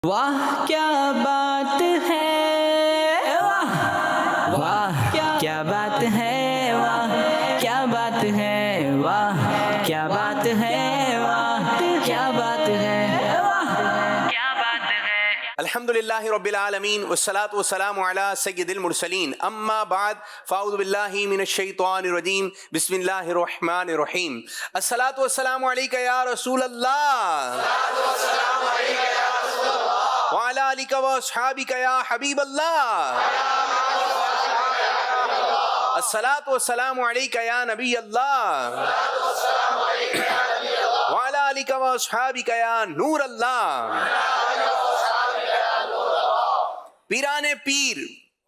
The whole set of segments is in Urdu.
واہ کیا بات ہے، واہ واہ کیا بات ہے، واہ کیا بات ہے، واہ کیا بات ہے، واہ کیا بات ہے، واہ کیا بات ہے۔ الحمدللہ رب العالمین والصلاة والسلام علی سید المرسلین، اما بعد فاعوذ باللہ من الشیطان الرجیم، بسم اللہ الرحمن الرحیم۔ الصلاة والسلام علیکہ یا رسول اللہ، وعلی آلکہ واصحابکہ یا حبیب اللہ، الصلاة والسلام علیکہ یا نبی اللہ، وعلی آلکہ واصحابکہ یا نور اللہ۔ پیران پیر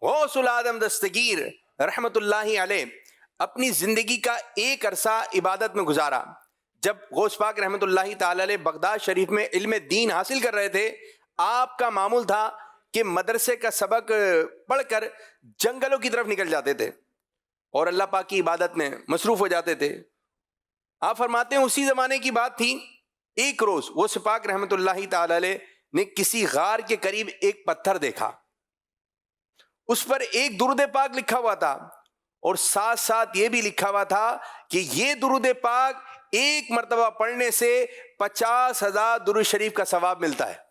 غوث العظم دستگیر رحمت اللہ علیہ اپنی زندگی کا ایک عرصہ عبادت میں گزارا۔ جب غوث پاک رحمت اللہ تعالی علیہ بغداد شریف میں علم دین حاصل کر رہے تھے، آپ کا معمول تھا کہ مدرسے کا سبق پڑھ کر جنگلوں کی طرف نکل جاتے تھے اور اللہ پاک کی عبادت میں مصروف ہو جاتے تھے۔ آپ فرماتے ہیں اسی زمانے کی بات تھی، ایک روز غوث پاک رحمت اللہ تعالی علیہ نے کسی غار کے قریب ایک پتھر دیکھا، اس پر ایک درود پاک لکھا ہوا تھا اور ساتھ ساتھ یہ بھی لکھا ہوا تھا کہ یہ درود پاک ایک مرتبہ پڑھنے سے 50,000 درود شریف کا ثواب ملتا ہے۔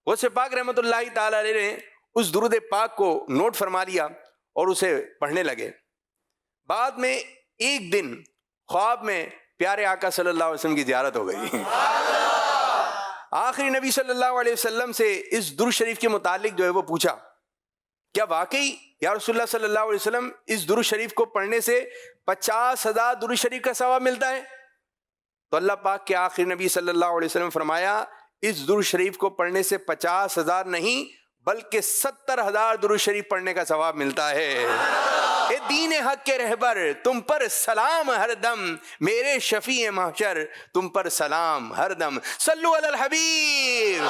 غوث پاک رحمت اللہ تعالی علیہ نے اس درود پاک کو نوٹ فرما لیا اور اسے پڑھنے لگے۔ بعد میں ایک دن خواب میں پیارے آقا صلی اللہ علیہ وسلم کی زیارت ہو گئی۔ آخری نبی صلی اللہ علیہ وسلم سے اس درود شریف کے متعلق جو ہے وہ پوچھا، کیا واقعی یا رسول اللہ صلی اللہ علیہ وسلم اس درود شریف کو پڑھنے سے 50,000 درود شریف کا ثواب ملتا ہے؟ تو اللہ پاک کے آخری نبی صلی اللہ علیہ وسلم فرمایا، اس درود شریف کو پڑھنے سے 50,000 نہیں بلکہ 70,000 درود شریف پڑھنے کا ثواب ملتا ہے۔ اے دین حق کے رہبر تم پر سلام ہر دم، میرے شفیع محشر تم پر سلام ہر دم، صلو علی الحبیب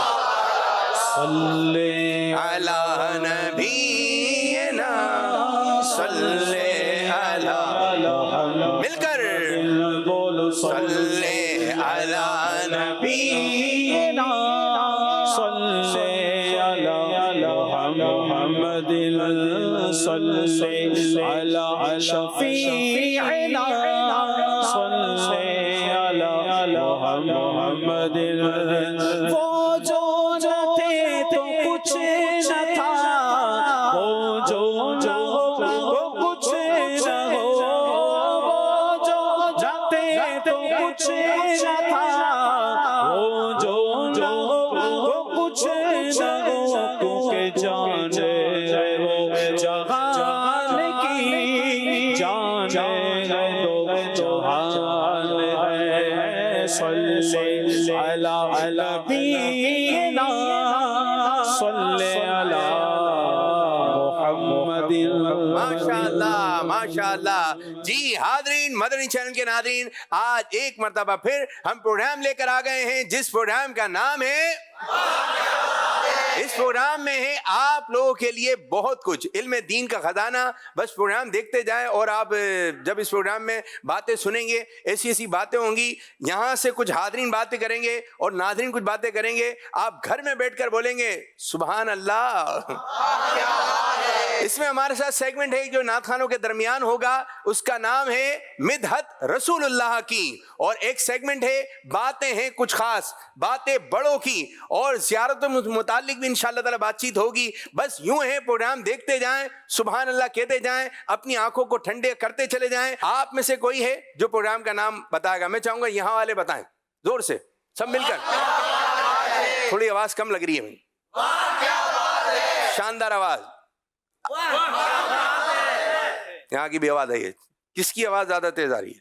صلی علی نبینا صلی علی، مل کر صلی علی نبینا صلی علی محمد صلی علی شفیعنا صلی علی محمد۔ وہ جو جاتے تو کچھ نہ تھا، وہ جو کچھ نہ ہو، وہ جو جاتے تو کچھ نہ تھا، وہ جو کچھ نہ ہو، کیونکہ جانے وہ جہان کی جانے دو جہان ہے، صلی علی نبینا صلی علی محمد۔ ماشاءاللہ ماشاءاللہ۔ جی حاضرین، مدنی چینل کے ناظرین، آج ایک مرتبہ پھر ہم پروگرام لے کر آ گئے ہیں جس پروگرام کا نام ہے، اس پروگرام میں ہے آپ لوگوں کے لیے بہت کچھ علم دین کا خزانہ۔ بس پروگرام دیکھتے جائیں اور آپ جب اس پروگرام میں باتیں سنیں گے، ایسی ایسی باتیں ہوں گی، یہاں سے کچھ حاضرین باتیں کریں گے اور ناظرین کچھ باتیں کریں گے، آپ گھر میں بیٹھ کر بولیں گے سبحان اللہ۔ اس میں ہمارے ساتھ سیگمنٹ ہے جو نعت خوانوں کے درمیان ہوگا، اس کا نام ہے مدحت رسول اللہ کی، اور ایک سیگمنٹ ہے باتیں ہیں کچھ خاص، باتیں بڑوں کی، اور زیارتوں متعلق بھی انشاءاللہ تعالی بات چیت ہوگی۔ بس یوں ہے، پروگرام دیکھتے جائیں، سبحان اللہ کہتے جائیں، اپنی آنکھوں کو ٹھنڈے کرتے چلے جائیں۔ آپ میں سے کوئی ہے جو پروگرام کا نام بتائے گا؟ میں چاہوں گا یہاں والے بتائیں زور سے، سب مل کر۔ تھوڑی آواز کم لگ رہی ہے بھائی، شاندار آواز، یہاں کی بھی آواز آئی ہے۔ کس کی آواز زیادہ تیز آ رہی ہے؟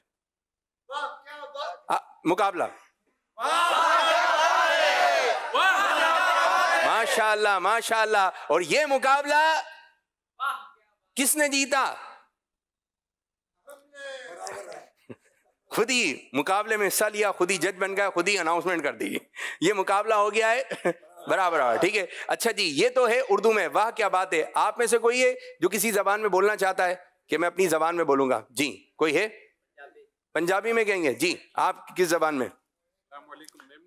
مقابلہ، ماشاءاللہ ماشاءاللہ۔ اور یہ مقابلہ کس نے جیتا؟ خود ہی مقابلے میں حصہ لیا، خود ہی جج بن گیا، خود ہی اناؤنسمنٹ کر دی، یہ مقابلہ ہو گیا ہے برابر، ٹھیک ہے۔ اچھا جی، یہ تو ہے اردو میں، واہ کیا بات ہے۔ آپ میں سے کوئی ہے جو کسی زبان میں بولنا چاہتا ہے کہ میں اپنی زبان میں بولوں گا؟ جی کوئی ہے؟ پنجابی میں کہیں گے؟ جی آپ کس زبان میں؟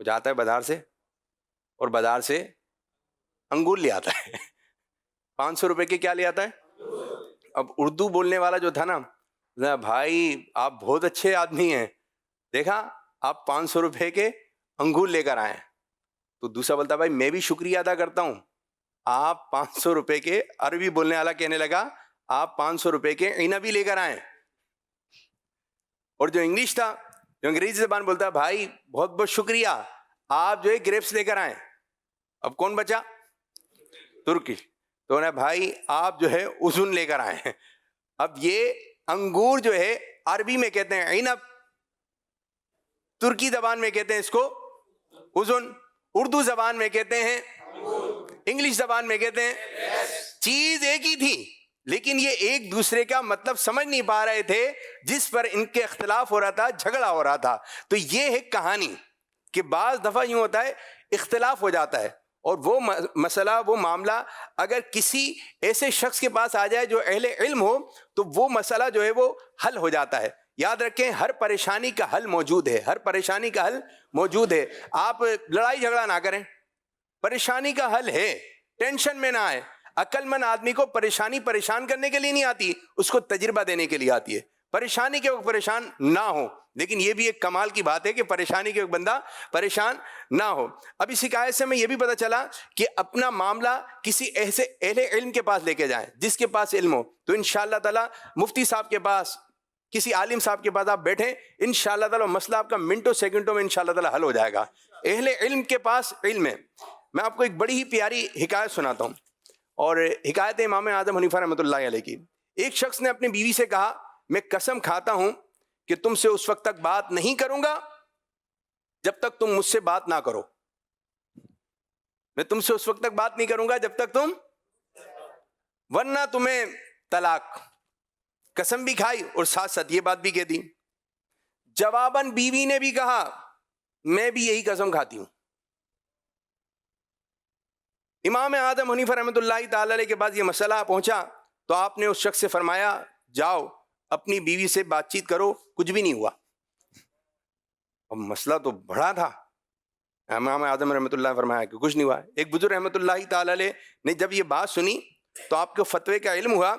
وہ جاتا ہے بازار سے اور بازار سے انگور لے آتا ہے 500 روپے کے کیا لے آتا ہے. اب اردو بولنے والا جو تھا نا, بھائی آپ بہت اچھے آدمی ہیں, دیکھا آپ 500 روپے کے انگور لے کر آئے. تو دوسرا بولتا بھائی میں بھی شکریہ ادا کرتا ہوں, آپ 500 روپے کے, عربی بولنے والا کہنے لگا آپ 500 روپے کے عنبی لے کر آئے. اور جو انگلش تھا, جو انگریزی زبان بولتا ہے, بھائی بہت بہت شکریہ آپ جو ہے گریپس لے کر آئے. اب کون بچا؟ ترکی. تو نا بھائی آپ جو ہے اذن لے کر آئے. اب یہ انگور جو ہے عربی میں کہتے ہیں عنب, ترکی زبان میں کہتے ہیں اس کو اذن, اردو زبان میں کہتے ہیں, انگلش زبان میں کہتے ہیں. چیز ایک ہی تھی لیکن یہ ایک دوسرے کا مطلب سمجھ نہیں پا رہے تھے, جس پر ان کے اختلاف ہو رہا تھا, جھگڑا ہو رہا تھا. تو یہ ہے کہانی کہ بعض دفعہ یوں ہوتا ہے اختلاف ہو جاتا ہے, اور وہ مسئلہ, وہ معاملہ اگر کسی ایسے شخص کے پاس آ جائے جو اہل علم ہو تو وہ مسئلہ جو ہے وہ حل ہو جاتا ہے. یاد رکھیں ہر پریشانی کا حل موجود ہے, ہر پریشانی کا حل موجود ہے. آپ لڑائی جھگڑا نہ کریں, پریشانی کا حل ہے, ٹینشن میں نہ آئے. عقل مند آدمی کو پریشان کرنے کے لیے نہیں آتی, اس کو تجربہ دینے کے لیے آتی ہے. پریشانی کے وقت پریشان نہ ہو, لیکن یہ بھی ایک کمال کی بات ہے کہ پریشانی کے وقت بندہ پریشان نہ ہو. اب اس حکایت سے میں یہ بھی پتہ چلا کہ اپنا معاملہ کسی ایسے اہل علم کے پاس لے کے جائیں جس کے پاس علم ہو. تو انشاءاللہ تعالی مفتی صاحب کے پاس, کسی عالم صاحب کے پاس آپ بیٹھیں, انشاءاللہ تعالی مسئلہ آپ کا منٹوں سیکنڈوں میں انشاءاللہ تعالی حل ہو جائے گا. اہل علم کے پاس علم ہے. میں آپ کو ایک بڑی ہی پیاری حکایت سناتا ہوں, اور حکایت امام اعظم حنیفہ رحمۃ اللہ علیہ کی. ایک شخص نے اپنی بیوی سے کہا میں قسم کھاتا ہوں کہ تم سے اس وقت تک بات نہیں کروں گا جب تک تم مجھ سے بات نہ کرو. میں تم سے اس وقت تک بات نہیں کروں گا جب تک تم, ورنہ تمہیں طلاق. قسم بھی کھائی اور ساتھ ساتھ یہ بات بھی کہہ دی. جواباً بیوی نے بھی کہا میں بھی یہی قسم کھاتی ہوں. امام اعظم حنیفہ رحمۃ اللہ تعالی علیہ کے بعد یہ مسئلہ پہنچا تو آپ نے اس شخص سے فرمایا جاؤ اپنی بیوی سے بات چیت کرو. کچھ بھی نہیں ہوا. اب مسئلہ تو بڑا تھا. امام اعظم رحمۃ اللہ فرمایا کہ کچھ نہیں ہوا. ایک بزرگ رحمۃ اللہ تعالی علیہ نے جب یہ بات سنی تو آپ کو فتوے کا علم ہوا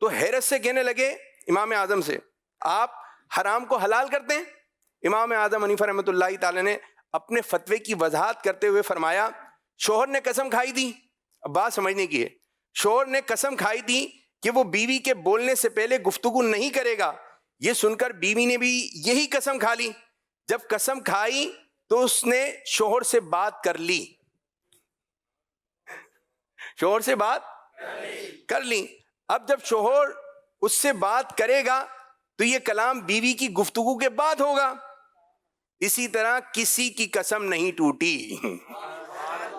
تو حیرت سے کہنے لگے امام اعظم سے آپ حرام کو حلال کرتے ہیں؟ امام اعظم حنیفہ رحمۃ اللہ تعالی نے اپنے فتوے کی وضاحت کرتے ہوئے فرمایا شوہر نے قسم کھائی تھی, اب بات سمجھنے کی ہے, شوہر نے قسم کھائی تھی کہ وہ بیوی کے بولنے سے پہلے گفتگو نہیں کرے گا. یہ سن کر بیوی نے بھی یہی قسم کھا لی. جب قسم کھائی تو اس نے شوہر سے بات کر لی, شوہر سے بات کر لی. اب جب شوہر اس سے بات کرے گا تو یہ کلام بیوی کی گفتگو کے بعد ہوگا. اسی طرح کسی کی قسم نہیں ٹوٹی.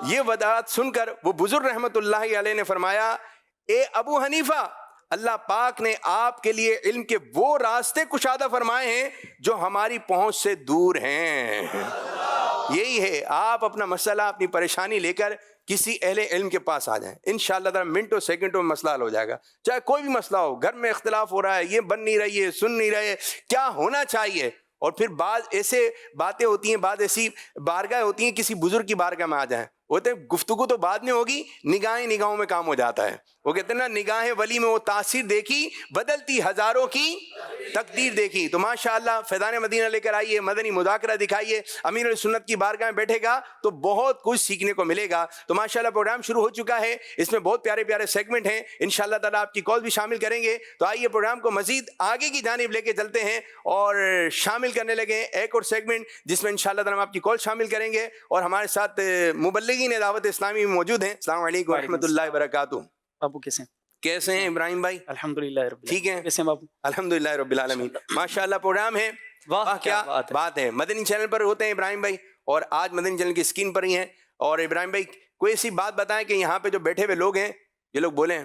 یہ وضاحت سن کر وہ بزرگ رحمت اللہ علیہ نے فرمایا اے ابو حنیفہ, اللہ پاک نے آپ کے لیے علم کے وہ راستے کشادہ فرمائے ہیں جو ہماری پہنچ سے دور ہیں. یہی ہے, آپ اپنا مسئلہ, اپنی پریشانی لے کر کسی اہل علم کے پاس آ جائیں, انشاءاللہ تعالی منٹوں سیکنڈوں میں مسئلہ حل ہو جائے گا. چاہے کوئی بھی مسئلہ ہو, گھر میں اختلاف ہو رہا ہے, یہ بن نہیں رہی ہے, سن نہیں رہے, کیا ہونا چاہیے. اور پھر بعض ایسے باتیں ہوتی ہیں, بعض ایسی بارگاہ ہوتی ہیں, کسی بزرگ کی بارگاہ میں آ جائیں, ہوتے ہیں گفتگو تو بعد میں ہوگی, نگاہیں نگاہوں میں کام ہو جاتا ہے. وہ کہتے ہیں نا نگاہیں ولی میں وہ تاثیر دیکھی بدلتی ہزاروں کی تقدیر دیکھی. تو ماشاءاللہ فیضان مدینہ لے کر آئیے, مدنی مذاکرہ دکھائیے, امیر السنت کی بارگاہ میں بیٹھے گا تو بہت کچھ سیکھنے کو ملے گا. تو ماشاءاللہ پروگرام شروع ہو چکا ہے, اس میں بہت پیارے پیارے سیگمنٹ ہیں, انشاءاللہ تعالیٰ آپ کی کال بھی شامل کریں گے. تو آئیے پروگرام کو مزید آگے کی جانب لے کے چلتے ہیں اور شامل کرنے لگے ایک اور سیگمنٹ جس میں انشاءاللہ تعالیٰ ہم آپ کی کال شامل کریں گے. اور ہمارے ساتھ مبلغین دعوت اسلامی میں موجود ہیں. السلام علیکم ورحمۃ اللہ وبرکاتہ. بابو کیسے ہیں؟ کیسے ہیں ابراہیم بھائی؟ الحمدللہ رب العالمین. ٹھیک ہیں؟ کیسے ہیں بابو؟ الحمدللہ رب العالمین. ماشاءاللہ پروگرام ہے, واہ کیا بات ہے. مدنی چینل پر ہوتے ہیں ابراہیم بھائی, اور آج مدنی چینل کی اسکرین پر ہی ہیں. اور ابراہیم بھائی کوئی ایسی بات بتائیں کہ یہاں پہ جو بیٹھے ہوئے لوگ ہیں یہ لوگ بولیں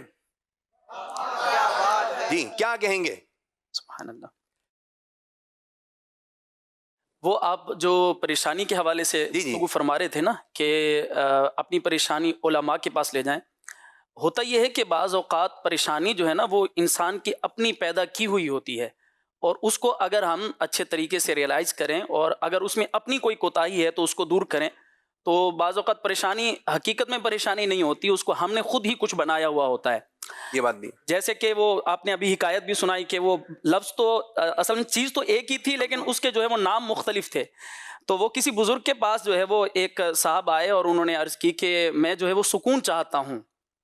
جی کیا کہیں گے؟ سبحان اللہ. وہ آپ جو پریشانی کے حوالے سے گفتگو فرما رہے تھے نا کہ اپنی پریشانی علماء کے پاس لے جائیں. ہوتا یہ ہے کہ بعض اوقات پریشانی جو ہے نا وہ انسان کی اپنی پیدا کی ہوئی ہوتی ہے, اور اس کو اگر ہم اچھے طریقے سے ریئلائز کریں اور اگر اس میں اپنی کوئی کوتاہی ہے تو اس کو دور کریں تو بعض اوقات پریشانی حقیقت میں پریشانی نہیں ہوتی، اس کو ہم نے خود ہی کچھ بنایا ہوا ہوتا ہے. یہ بات بھی جیسے کہ وہ آپ نے ابھی حکایت بھی سنائی کہ وہ لفظ تو اصل میں چیز تو ایک ہی تھی لیکن اس کے جو ہے وہ نام مختلف تھے. تو وہ کسی بزرگ کے پاس جو ہے وہ ایک صاحب آئے اور انہوں نے عرض کی کہ میں جو ہے وہ سکون چاہتا ہوں،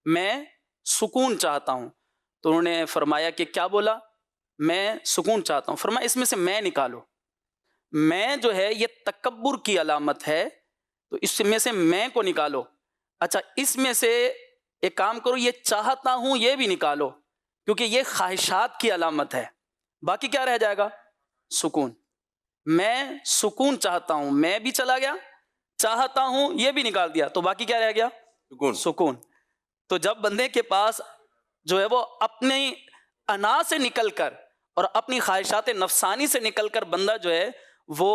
میں سکون چاہتا ہوں. تو انہوں نے فرمایا کہ کیا بولا؟ میں سکون چاہتا ہوں. فرمایا اس میں سے میں نکالو. میں جو ہے یہ تکبر کی علامت ہے، تو اس میں سے میں کو نکالو. اچھا اس میں سے ایک کام کرو، یہ چاہتا ہوں یہ بھی نکالو کیونکہ یہ خواہشات کی علامت ہے. باقی کیا رہ جائے گا؟ سکون. میں سکون چاہتا ہوں، میں بھی چلا گیا، چاہتا ہوں یہ بھی نکال دیا، تو باقی کیا رہ گیا؟ سکون. تو جب بندے کے پاس جو ہے وہ اپنی انا سے نکل کر اور اپنی خواہشات نفسانی سے نکل کر بندہ جو ہے وہ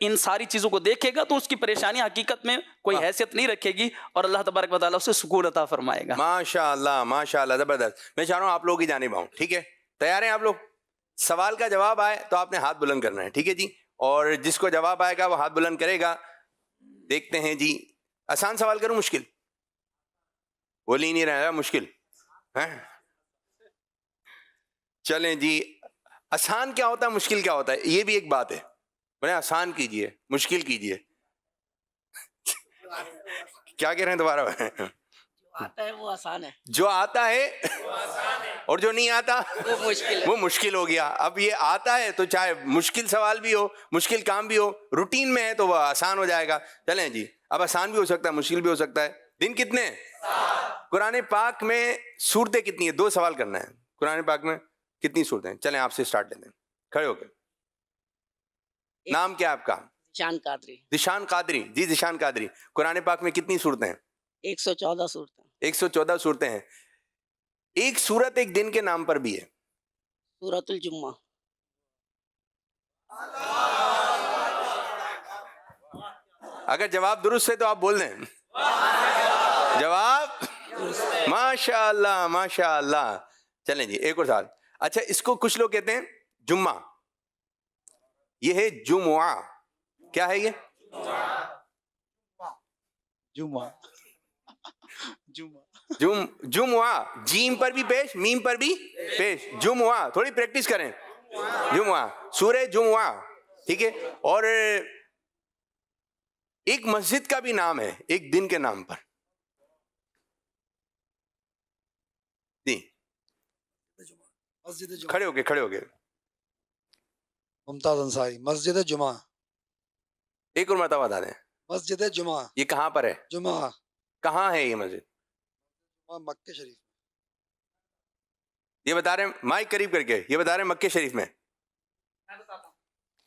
ان ساری چیزوں کو دیکھے گا تو اس کی پریشانی حقیقت میں کوئی حیثیت نہیں رکھے گی اور اللہ تبارک و تعالیٰ اسے سکون عطا فرمائے گا. ماشاءاللہ ماشاءاللہ، زبردست. میں چاہ رہا ہوں آپ لوگوں کی جانب آؤں. ٹھیک ہے، تیار ہیں آپ لوگ؟ سوال کا جواب آئے تو آپ نے ہاتھ بلند کرنا ہے. ٹھیک ہے جی، اور جس کو جواب آئے گا وہ ہاتھ بلند کرے گا. دیکھتے ہیں جی. آسان سوال کروں مشکل؟ بول ہی نہیں رہا مشکل. چلیں جی، آسان کیا ہوتا ہے مشکل کیا ہوتا ہے یہ بھی ایک بات ہے. بولے آسان کیجئے مشکل کیجئے. کیا کہہ رہے ہیں دوبارہ؟ آتا ہے وہ آسان ہے، جو آتا ہے اور جو نہیں آتا وہ مشکل ہے. وہ مشکل ہو گیا. اب یہ آتا ہے تو چاہے مشکل سوال بھی ہو، مشکل کام بھی ہو، روٹین میں ہے تو وہ آسان ہو جائے گا. چلیں جی، اب آسان بھی ہو سکتا ہے مشکل بھی ہو سکتا ہے. دن کتنے ہیں؟ قرآن پاک میں سورتیں کتنی ہیں؟ 2 سوال کرنا ہے. قرآن پاک میں کتنی سورتیں ہیں؟ چلیں آپ سے سٹارٹ لیتے ہیں. کھڑے ہو کے. نام کیا آپ کا؟ شان قادری. ذیشان قادری. جی ذیشان قادری. قرآن پاک میں کتنی سورتیں ہیں؟ 114 صورتیں. 114 سورتیں ہیں. ایک سورت ایک دن کے نام پر بھی ہے. سورۃ الجمعہ. اگر جواب درست ہے تو آپ بول دیں. جواب ماشاء اللہ ماشاء اللہ. چلیں جی ایک اور سوال. اچھا اس کو کچھ لوگ کہتے ہیں جمعہ، یہ ہے جمعہ. کیا ہے یہ؟ جمعہ. جمعہ. جیم پر بھی پیش، میم پر بھی پیش. جمعہ. تھوڑی پریکٹس کریں. جمعہ، سورہ جمعہ. ٹھیک ہے. اور ایک مسجد کا بھی نام ہے ایک دن کے نام پر. جی کھڑے ہو گئے. ممتاز انصاری. مسجد جمعہ. ایک اور مرتبہ بتا دیں. مسجد جمعہ. یہ کہاں پر ہے؟ جمعہ کہاں ہے یہ مسجد؟ مکہ شریف. یہ بتا رہے ہیں مائک قریب کر کے، یہ بتا رہے ہیں مکہ شریف میں.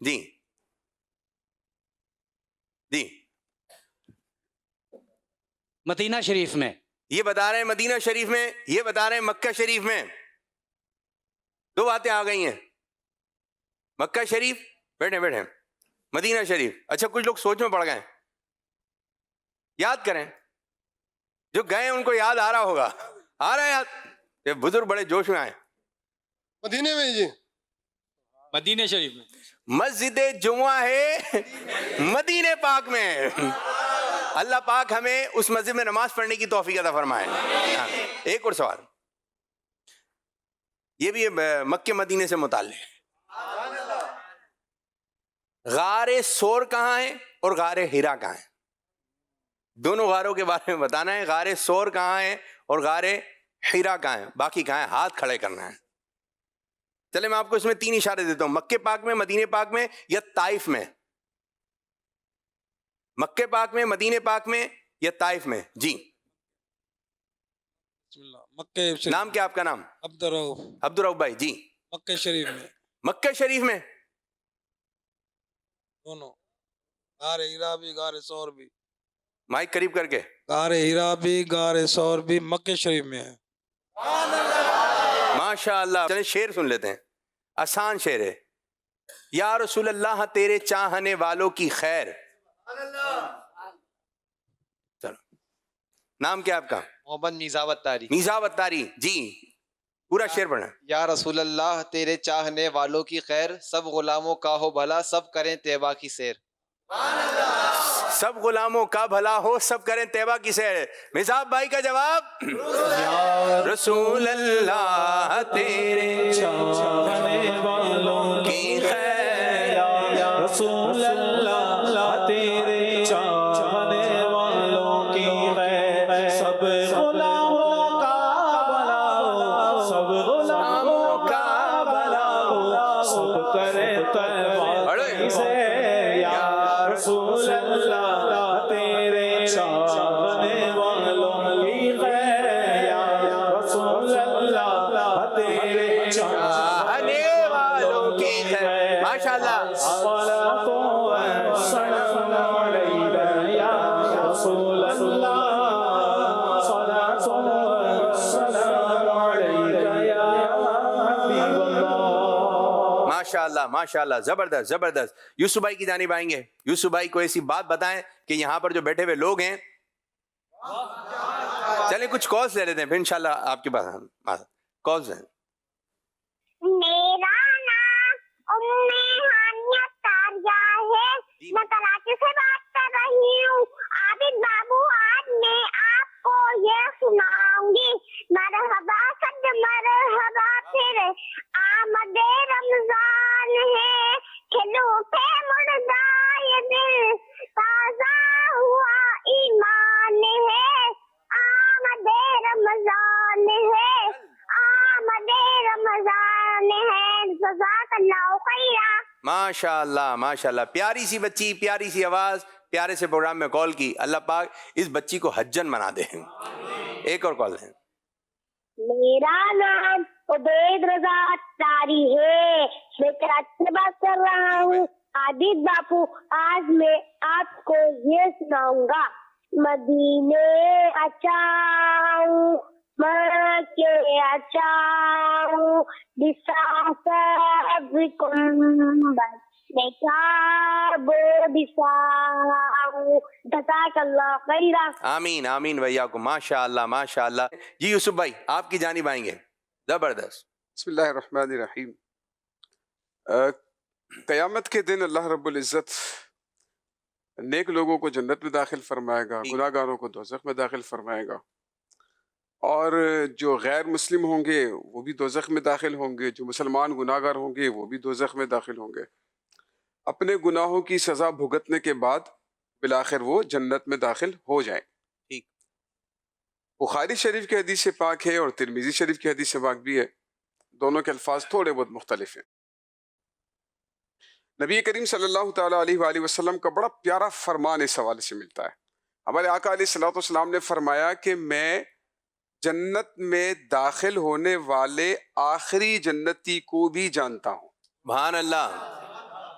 جی جی مدینہ شریف میں. یہ بتا رہے ہیں مدینہ شریف میں، یہ بتا رہے ہیں مکہ شریف میں. 2 باتیں آ گئی ہیں. مکہ شریف، بیٹھیں. مدینہ شریف. اچھا کچھ لوگ سوچ میں پڑ گئے. یاد کریں، جو گئے ان کو یاد آ رہا ہوگا. آ رہا ہے یاد؟ یہ بزرگ بڑے جوش میں آئے. مدینے میں جی. مدینہ شریف میں. مسجد جمعہ ہے مدینہ پاک میں. اللہ پاک ہمیں اس مسجد میں نماز پڑھنے کی توفیق عطا فرمائے. ایک اور سوال، یہ بھی مکہ مدینے سے متعلق. غار سور کہاں ہے اور غار ہیرا کہاں ہے؟ دونوں غاروں کے بارے میں بتانا ہے. غار سور کہاں ہے اور غار ہیرا کہاں ہے؟ باقی کہاں ہے ہاتھ کھڑے کرنا ہے. چلے میں آپ کو اس میں 3 اشارے دیتا ہوں. مکہ پاک میں، مدینہ پاک میں یا طائف میں؟ مکہ پاک میں، مدینہ پاک میں یا طائف میں؟ جی مکہ شریف. نام کیا آپ کا؟ نام عبدالرؤف بھائی. جی مکہ شریف میں. مکہ شریف میں. دونوں. غار ہیرا بھی غار سور بھی. مائک قریب کر کے. غار ہیرا بھی غار سور بھی مکہ شریف میں ہے. ماشاء اللہ. چلیں شعر سن لیتے ہیں. آسان شعر ہے. یا رسول اللہ تیرے چاہنے والوں کی خیر. چلو نام کیا آپ کا؟ محمد میزاوت تاری. میزاوت تاری. جی پورا شعر پڑھنا. یا رسول اللہ تیرے چاہنے والوں کی خیر، سب غلاموں کا ہو بھلا، سب کریں طیبہ کی سیر. سب غلاموں کا بھلا ہو، سب کریں طیبہ کی سیر. مصعب بھائی کا جواب، رسول اللہ تیرے چاہنے والوں کی خیر، رسول اللہ تیرے چاہنے والوں کی خیر، سب غلاموں کا بھلا ہو، سب غلاموں کا بھلا ہو، سب کرے طیبہ کی سیر. یا رسول اللہ تیرے چاہنے والوں کی خیر، یا رسول اللہ تیرے چاہنے والوں کی خیر. ماشاءاللہ. ماشاءاللہ ماشاءاللہ، زبردست زبردست. یوسف بھائی کی جانب آئیں گے. یوسف بھائی کو ایسی بات بتائیں کہ یہاں پر جو بیٹھے ہوئے لوگ ہیں، چلیں کچھ کالز لے لیتے ہیں پھر انشاءاللہ آپ کے پاس کالز ہیں. میرا نام ہانیہ تاریہ ہے، میں کراچی سے بات کر رہی ہوں. عابد بابو آج میں آپ کو یہ سناؤں گی. مرحبا صد مرحبا پھر آمد رمضان ہے، کھلو پہ مردائے دل تازہ ہوا ایمان ہے. آمد رمضان ہے، آمد رمضان ہے. جزاک اللہ خیرا. ماشاءاللہ ماشاءاللہ. پیاری سی بچی، پیاری سی آواز، پیارے سے پروگرام میں کال کی. اللہ پاک اس بچی کو حجن بنا دے. ایک اور کال ہے. میرا نام عبید رضا اتاری ہے، میں کراچی سے بات کر رہا ہوں. عابد باپو آج میں آپ کو یہ سناؤں گا. مدینے اچاؤں مکے اچاؤں بسا کمبل میں کعبہ بساؤں. جزاک اللہ خیرا. آمین آمین ویاکم. ماشاءاللہ ماشاءاللہ. جی یوسف بھائی آپ کی جانب آئیں گے. زبردست. بسم اللہ الرحمن الرحیم. قیامت کے دن اللہ رب العزت نیک لوگوں کو جنت میں داخل فرمائے گا، گناہ گاروں کو دوزخ میں داخل فرمائے گا، اور جو غیر مسلم ہوں گے وہ بھی دوزخ میں داخل ہوں گے، جو مسلمان گناہ گار ہوں گے وہ بھی دوزخ میں داخل ہوں گے. اپنے گناہوں کی سزا بھگتنے کے بعد بالآخر وہ جنت میں داخل ہو جائیں. ٹھیک. بخاری شریف کی حدیث پاک ہے اور ترمذی شریف کی حدیث پاک بھی ہے، دونوں کے الفاظ تھوڑے بہت مختلف ہیں. نبی کریم صلی اللہ تعالیٰ علیہ وآلہ وسلم کا بڑا پیارا فرمان اس حوالے سے ملتا ہے. ہمارے آقا علیہ الصلوۃ والسلام نے فرمایا کہ میں جنت میں داخل ہونے والے آخری جنتی کو بھی جانتا ہوں. سبحان اللہ.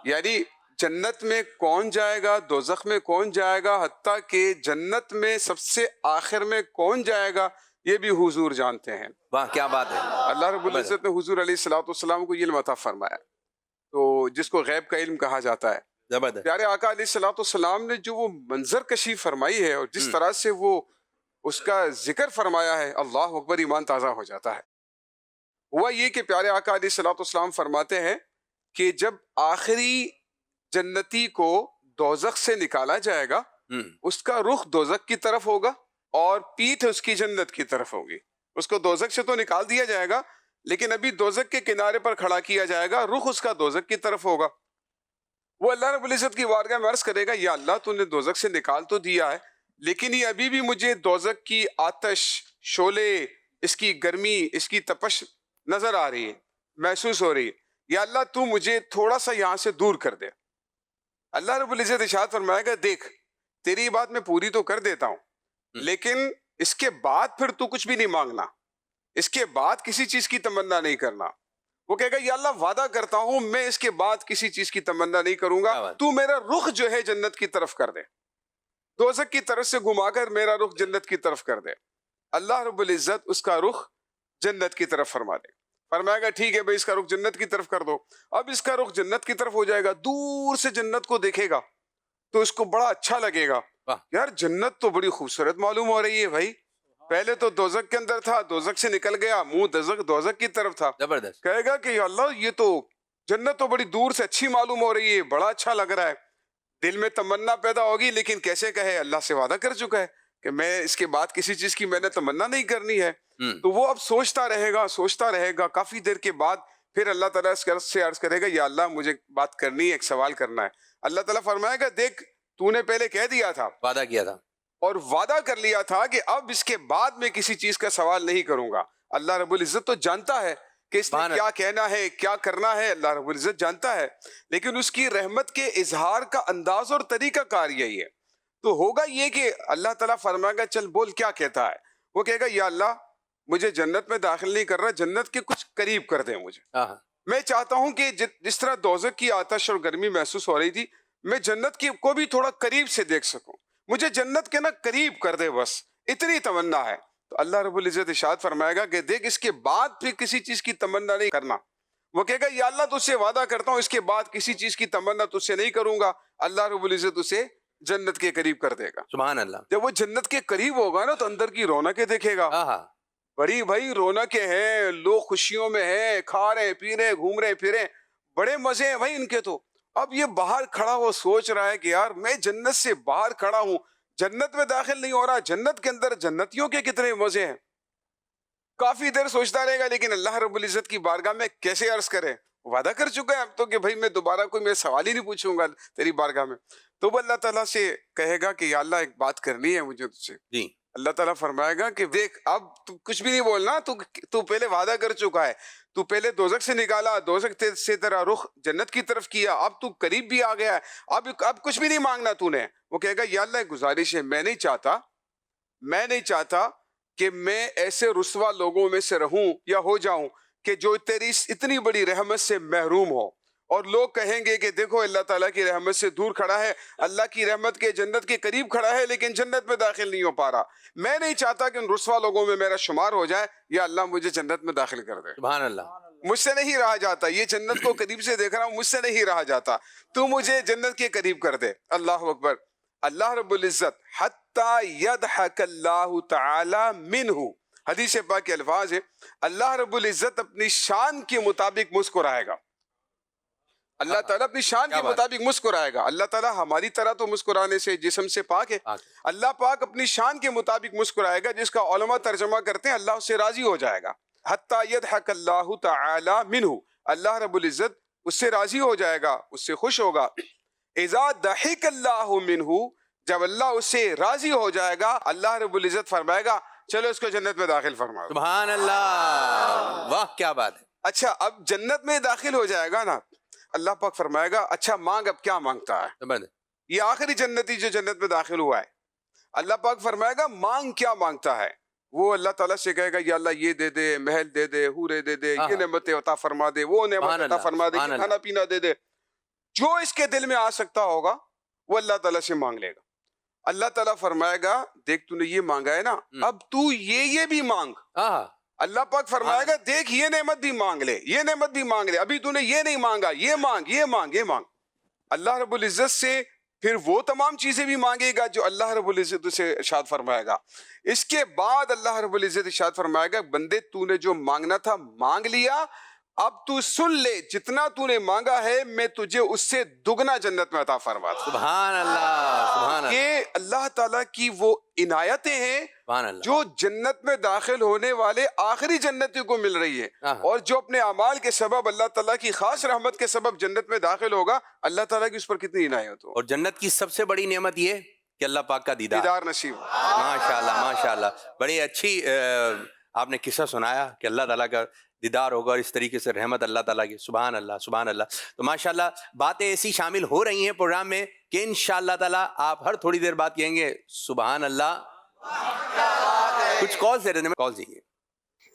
یعنی جنت میں کون جائے گا، دوزخ میں کون جائے گا، حتیٰ کہ جنت میں سب سے آخر میں کون جائے گا یہ بھی حضور جانتے ہیں. واہ کیا بات ہے. اللہ رب العزت نے حضور علیہ الصلوۃ والسلام کو یہ علم عطا فرمایا، تو جس کو غیب کا علم کہا جاتا ہے. زبردست. پیارے آقا علیہ الصلوۃ والسلام نے جو وہ منظر کشی فرمائی ہے اور جس طرح سے وہ اس کا ذکر فرمایا ہے، اللہ اکبر، ایمان تازہ ہو جاتا ہے. ہوا یہ کہ پیارے آقا علیہ الصلوۃ والسلام فرماتے ہیں کہ جب آخری جنتی کو دوزخ سے نکالا جائے گا، اس کا رخ دوزخ کی طرف ہوگا اور پیٹھ اس کی جنت کی طرف ہوگی. اس کو دوزخ سے تو نکال دیا جائے گا لیکن ابھی دوزخ کے کنارے پر کھڑا کیا جائے گا، رخ اس کا دوزخ کی طرف ہوگا. وہ اللہ رب العزت کی بارگاہ میں عرض کرے گا، یا اللہ تو نے دوزخ سے نکال تو دیا ہے لیکن یہ ابھی بھی مجھے دوزخ کی آتش، شعلے، اس کی گرمی، اس کی تپش نظر آ رہی ہے، محسوس ہو رہی ہے. یا اللہ تو مجھے تھوڑا سا یہاں سے دور کر دے. اللہ رب العزت ارشاد فرمائے گا، دیکھ تیری بات میں پوری تو کر دیتا ہوں لیکن اس کے بعد پھر تو کچھ بھی نہیں مانگنا، اس کے بعد کسی چیز کی تمنا نہیں کرنا. وہ کہے گا، یا اللہ وعدہ کرتا ہوں میں اس کے بعد کسی چیز کی تمنا نہیں کروں گا، تو میرا رخ جو ہے جنت کی طرف کر دے، دوزخ کی طرف سے گھما کر میرا رخ جنت کی طرف کر دے. اللہ رب العزت اس کا رخ جنت کی طرف فرما دے. فرمائے گا ٹھیک ہے بھائی، اس کا رخ جنت کی طرف کر دو. اب اس کا رخ جنت کی طرف ہو جائے گا، دور سے جنت کو دیکھے گا تو اس کو بڑا اچھا لگے گا، یار جنت تو بڑی خوبصورت معلوم ہو رہی ہے بھائی، پہلے تو دوزخ کے اندر تھا, دوزخ سے نکل گیا, منہ دوزخ کی طرف تھا. زبردست. کہے گا کہ یا اللہ یہ تو جنت تو بڑی دور سے اچھی معلوم ہو رہی ہے, بڑا اچھا لگ رہا ہے. دل میں تمنا پیدا ہوگی, لیکن کیسے کہے, اللہ سے وعدہ کر چکا ہے کہ میں اس کے بعد کسی چیز کی میں نے تمنا نہیں کرنی ہے. تو وہ اب سوچتا رہے گا. کافی دیر کے بعد پھر اللہ تعالیٰ سے عرض کرے گا, یا اللہ مجھے بات کرنی ہے, ایک سوال کرنا ہے. اللہ تعالیٰ فرمائے گا, دیکھ تو نے پہلے کہہ دیا تھا, وعدہ کیا تھا, اور وعدہ کر لیا تھا کہ اب اس کے بعد میں کسی چیز کا سوال نہیں کروں گا. اللہ رب العزت تو جانتا ہے کہ اس نے کیا کہنا ہے, کیا کرنا ہے, اللہ رب العزت جانتا ہے, لیکن اس کی رحمت کے اظہار کا انداز اور طریقہ کار یہی ہے. تو ہوگا یہ کہ اللہ تعالیٰ فرمائے گا, چل بول کیا کہتا ہے. وہ کہے گا, یا اللہ مجھے جنت میں داخل نہیں کر رہا, جنت کے کچھ قریب کر دیں مجھے. میں چاہتا ہوں کہ جس طرح دوزخ کی آتش اور گرمی محسوس ہو رہی تھی, میں جنت کی کو بھی تھوڑا قریب سے دیکھ سکوں, مجھے جنت کے نا قریب کر دے, بس اتنی تمنا ہے. تو اللہ رب العزت ارشاد فرمائے گا کہ دیکھ اس کے بعد پھر کسی چیز کی تمنا نہیں کرنا. وہ کہے گا, یا اللہ تجھ سے وعدہ کرتا ہوں اس کے بعد کسی چیز کی تمنا تجھ سے نہیں کروں گا. اللہ رب العزت اسے جنت کے قریب کر دے گا. سبحان اللہ. جب وہ جنت کے قریب ہوگا نا تو اندر کی رونقیں دیکھے گا. بڑی بھائی رونقیں ہیں, لوگ خوشیوں میں ہیں, کھا رہے پی رہے, گھوم رہے پھر رہے, بڑے مزے ہیں بھائی ان کے. تو اب یہ باہر کھڑا وہ سوچ رہا ہے کہ یار میں جنت سے باہر کھڑا ہوں, جنت میں داخل نہیں ہو رہا, جنت کے اندر جنتیوں کے کتنے مزے ہیں. کافی دیر سوچتا رہے گا, لیکن اللہ رب العزت کی بارگاہ میں کیسے عرض کرے, وعدہ کر چکا ہے اب تو کہ بھائی میں دوبارہ کوئی میں سوال ہی نہیں پوچھوں گا تیری بارگاہ میں. تو وہ اللہ تعالیٰ سے کہے گا کہ یا اللہ ایک بات کرنی ہے مجھے تجھ سے. جی. اللہ تعالیٰ فرمائے گا کہ دیکھ اب تو کچھ بھی نہیں بولنا, تو پہلے وعدہ کر چکا ہے, تو پہلے دوزخ سے نکالا, دوزخ سے تیرا رخ جنت کی طرف کیا, اب تو قریب بھی آ گیا ہے, اب کچھ بھی نہیں مانگنا تو نے. وہ کہے گا, یا اللہ ایک گزارش ہے, میں نہیں چاہتا کہ میں ایسے رسوا لوگوں میں سے رہوں یا ہو جاؤں کہ جو تیری اتنی بڑی رحمت سے محروم ہو, اور لوگ کہیں گے کہ دیکھو اللہ تعالیٰ کی رحمت سے دور کھڑا ہے, اللہ کی رحمت کے جنت کے قریب کھڑا ہے, لیکن جنت میں داخل نہیں ہو پا رہا. میں نہیں چاہتا کہ ان رسوا لوگوں میں میرا شمار ہو جائے, یا اللہ مجھے جنت میں داخل کر دے. سبحان اللہ. مجھ سے نہیں رہا جاتا, یہ جنت کو قریب سے دیکھ رہا ہوں, مجھ سے نہیں رہا جاتا, تو مجھے جنت کے قریب کر دے. اللہ اکبر. اللہ رب العزت حتی یضحک اللہ تعالی منہ, حدیث پاک کے الفاظ ہے, اللہ رب العزت اپنی شان کے مطابق مسکرائے گا. اللہ تعالیٰ اپنی شان کے مطابق مسکرائے گا. اللہ تعالیٰ ہماری طرح تو مسکرانے سے جسم سے پاک ہے, اللہ پاک اپنی شان کے مطابق مسکرائے گا, جس کا علماء ترجمہ کرتے ہیں اللہ اس سے راضی ہو جائے گا. حتی یضحک اللہ تعالی منہ, اللہ رب العزت اس سے راضی ہو جائے گا, اس سے خوش ہوگا. اذا ضحک اللہ منہ, جب اللہ اس سے راضی ہو جائے گا, اللہ رب العزت فرمائے گا چلو اس کو جنت میں داخل فرما. سبحان اللہ, واہ کیا بات ہے. اچھا اب جنت میں داخل ہو جائے گا نا, اللہ پاک فرمائے گا اچھا مانگ اب کیا مانگتا ہے. یہ آخری جنتی جو جنت میں داخل ہوا ہے, اللہ پاک فرمائے گا مانگ کیا مانگتا ہے. وہ اللہ تعالیٰ سے کہے گا یا اللہ یہ دے دے, محل دے دے, حورے دے دے, یہ نعمتیں عطا فرما دے, وہ نعمت عطا فرما دے, یہ کھانا پینا دے دے. جو اس کے دل میں آ سکتا ہوگا وہ اللہ تعالیٰ سے مانگ لے گا. اللہ تعالیٰ فرمائے گا دیکھ تو نے یہ مانگا ہے نا, اب تو یہ بھی مانگ. اللہ پاک فرمائے گا دیکھ یہ نعمت بھی مانگ لے, یہ نعمت بھی مانگ لے, ابھی تو نے یہ نہیں مانگا, یہ مانگ, یہ مانگ, یہ مانگ. اللہ رب العزت سے پھر وہ تمام چیزیں بھی مانگے گا جو اللہ رب العزت اسے ارشاد فرمائے گا. اس کے بعد اللہ رب العزت ارشاد فرمائے گا بندے تو نے جو مانگنا تھا مانگ لیا, اب تو سن لے جتنا تو نے مانگا ہے میں تجھے اس سے دگنا جنت میں عطا فرما دوں. سبحان اللہ, سبحان اللہ. یہ اللہ تعالیٰ کی وہ عنایتیں ہیں جو جنت میں داخل ہونے والے آخری جنتیوں کو مل رہی ہے, اور جو اپنے اعمال کے سبب اللہ تعالیٰ کی خاص رحمت کے سبب جنت میں داخل ہوگا, اللہ تعالیٰ کی اس پر کتنی عنایت ہو. اور جنت کی سب سے بڑی نعمت یہ کہ اللہ پاک کا دیدار نصیب. ماشاءاللہ ماشاءاللہ, بڑی اچھی آپ نے قصہ سنایا کہ اللہ تعالیٰ کا دیدار ہوگا اور اس طریقے سے رحمت اللہ تعالیٰ کی. سبحان اللہ, سبحان اللہ. تو ماشاءاللہ باتیں ایسی شامل ہو رہی ہیں پروگرام میں کہ انشاءاللہ تعالیٰ آپ ہر تھوڑی دیر بعد کہیں گے سبحان اللہ. کچھ کالز دے رہے ہیں, کال دیجیے.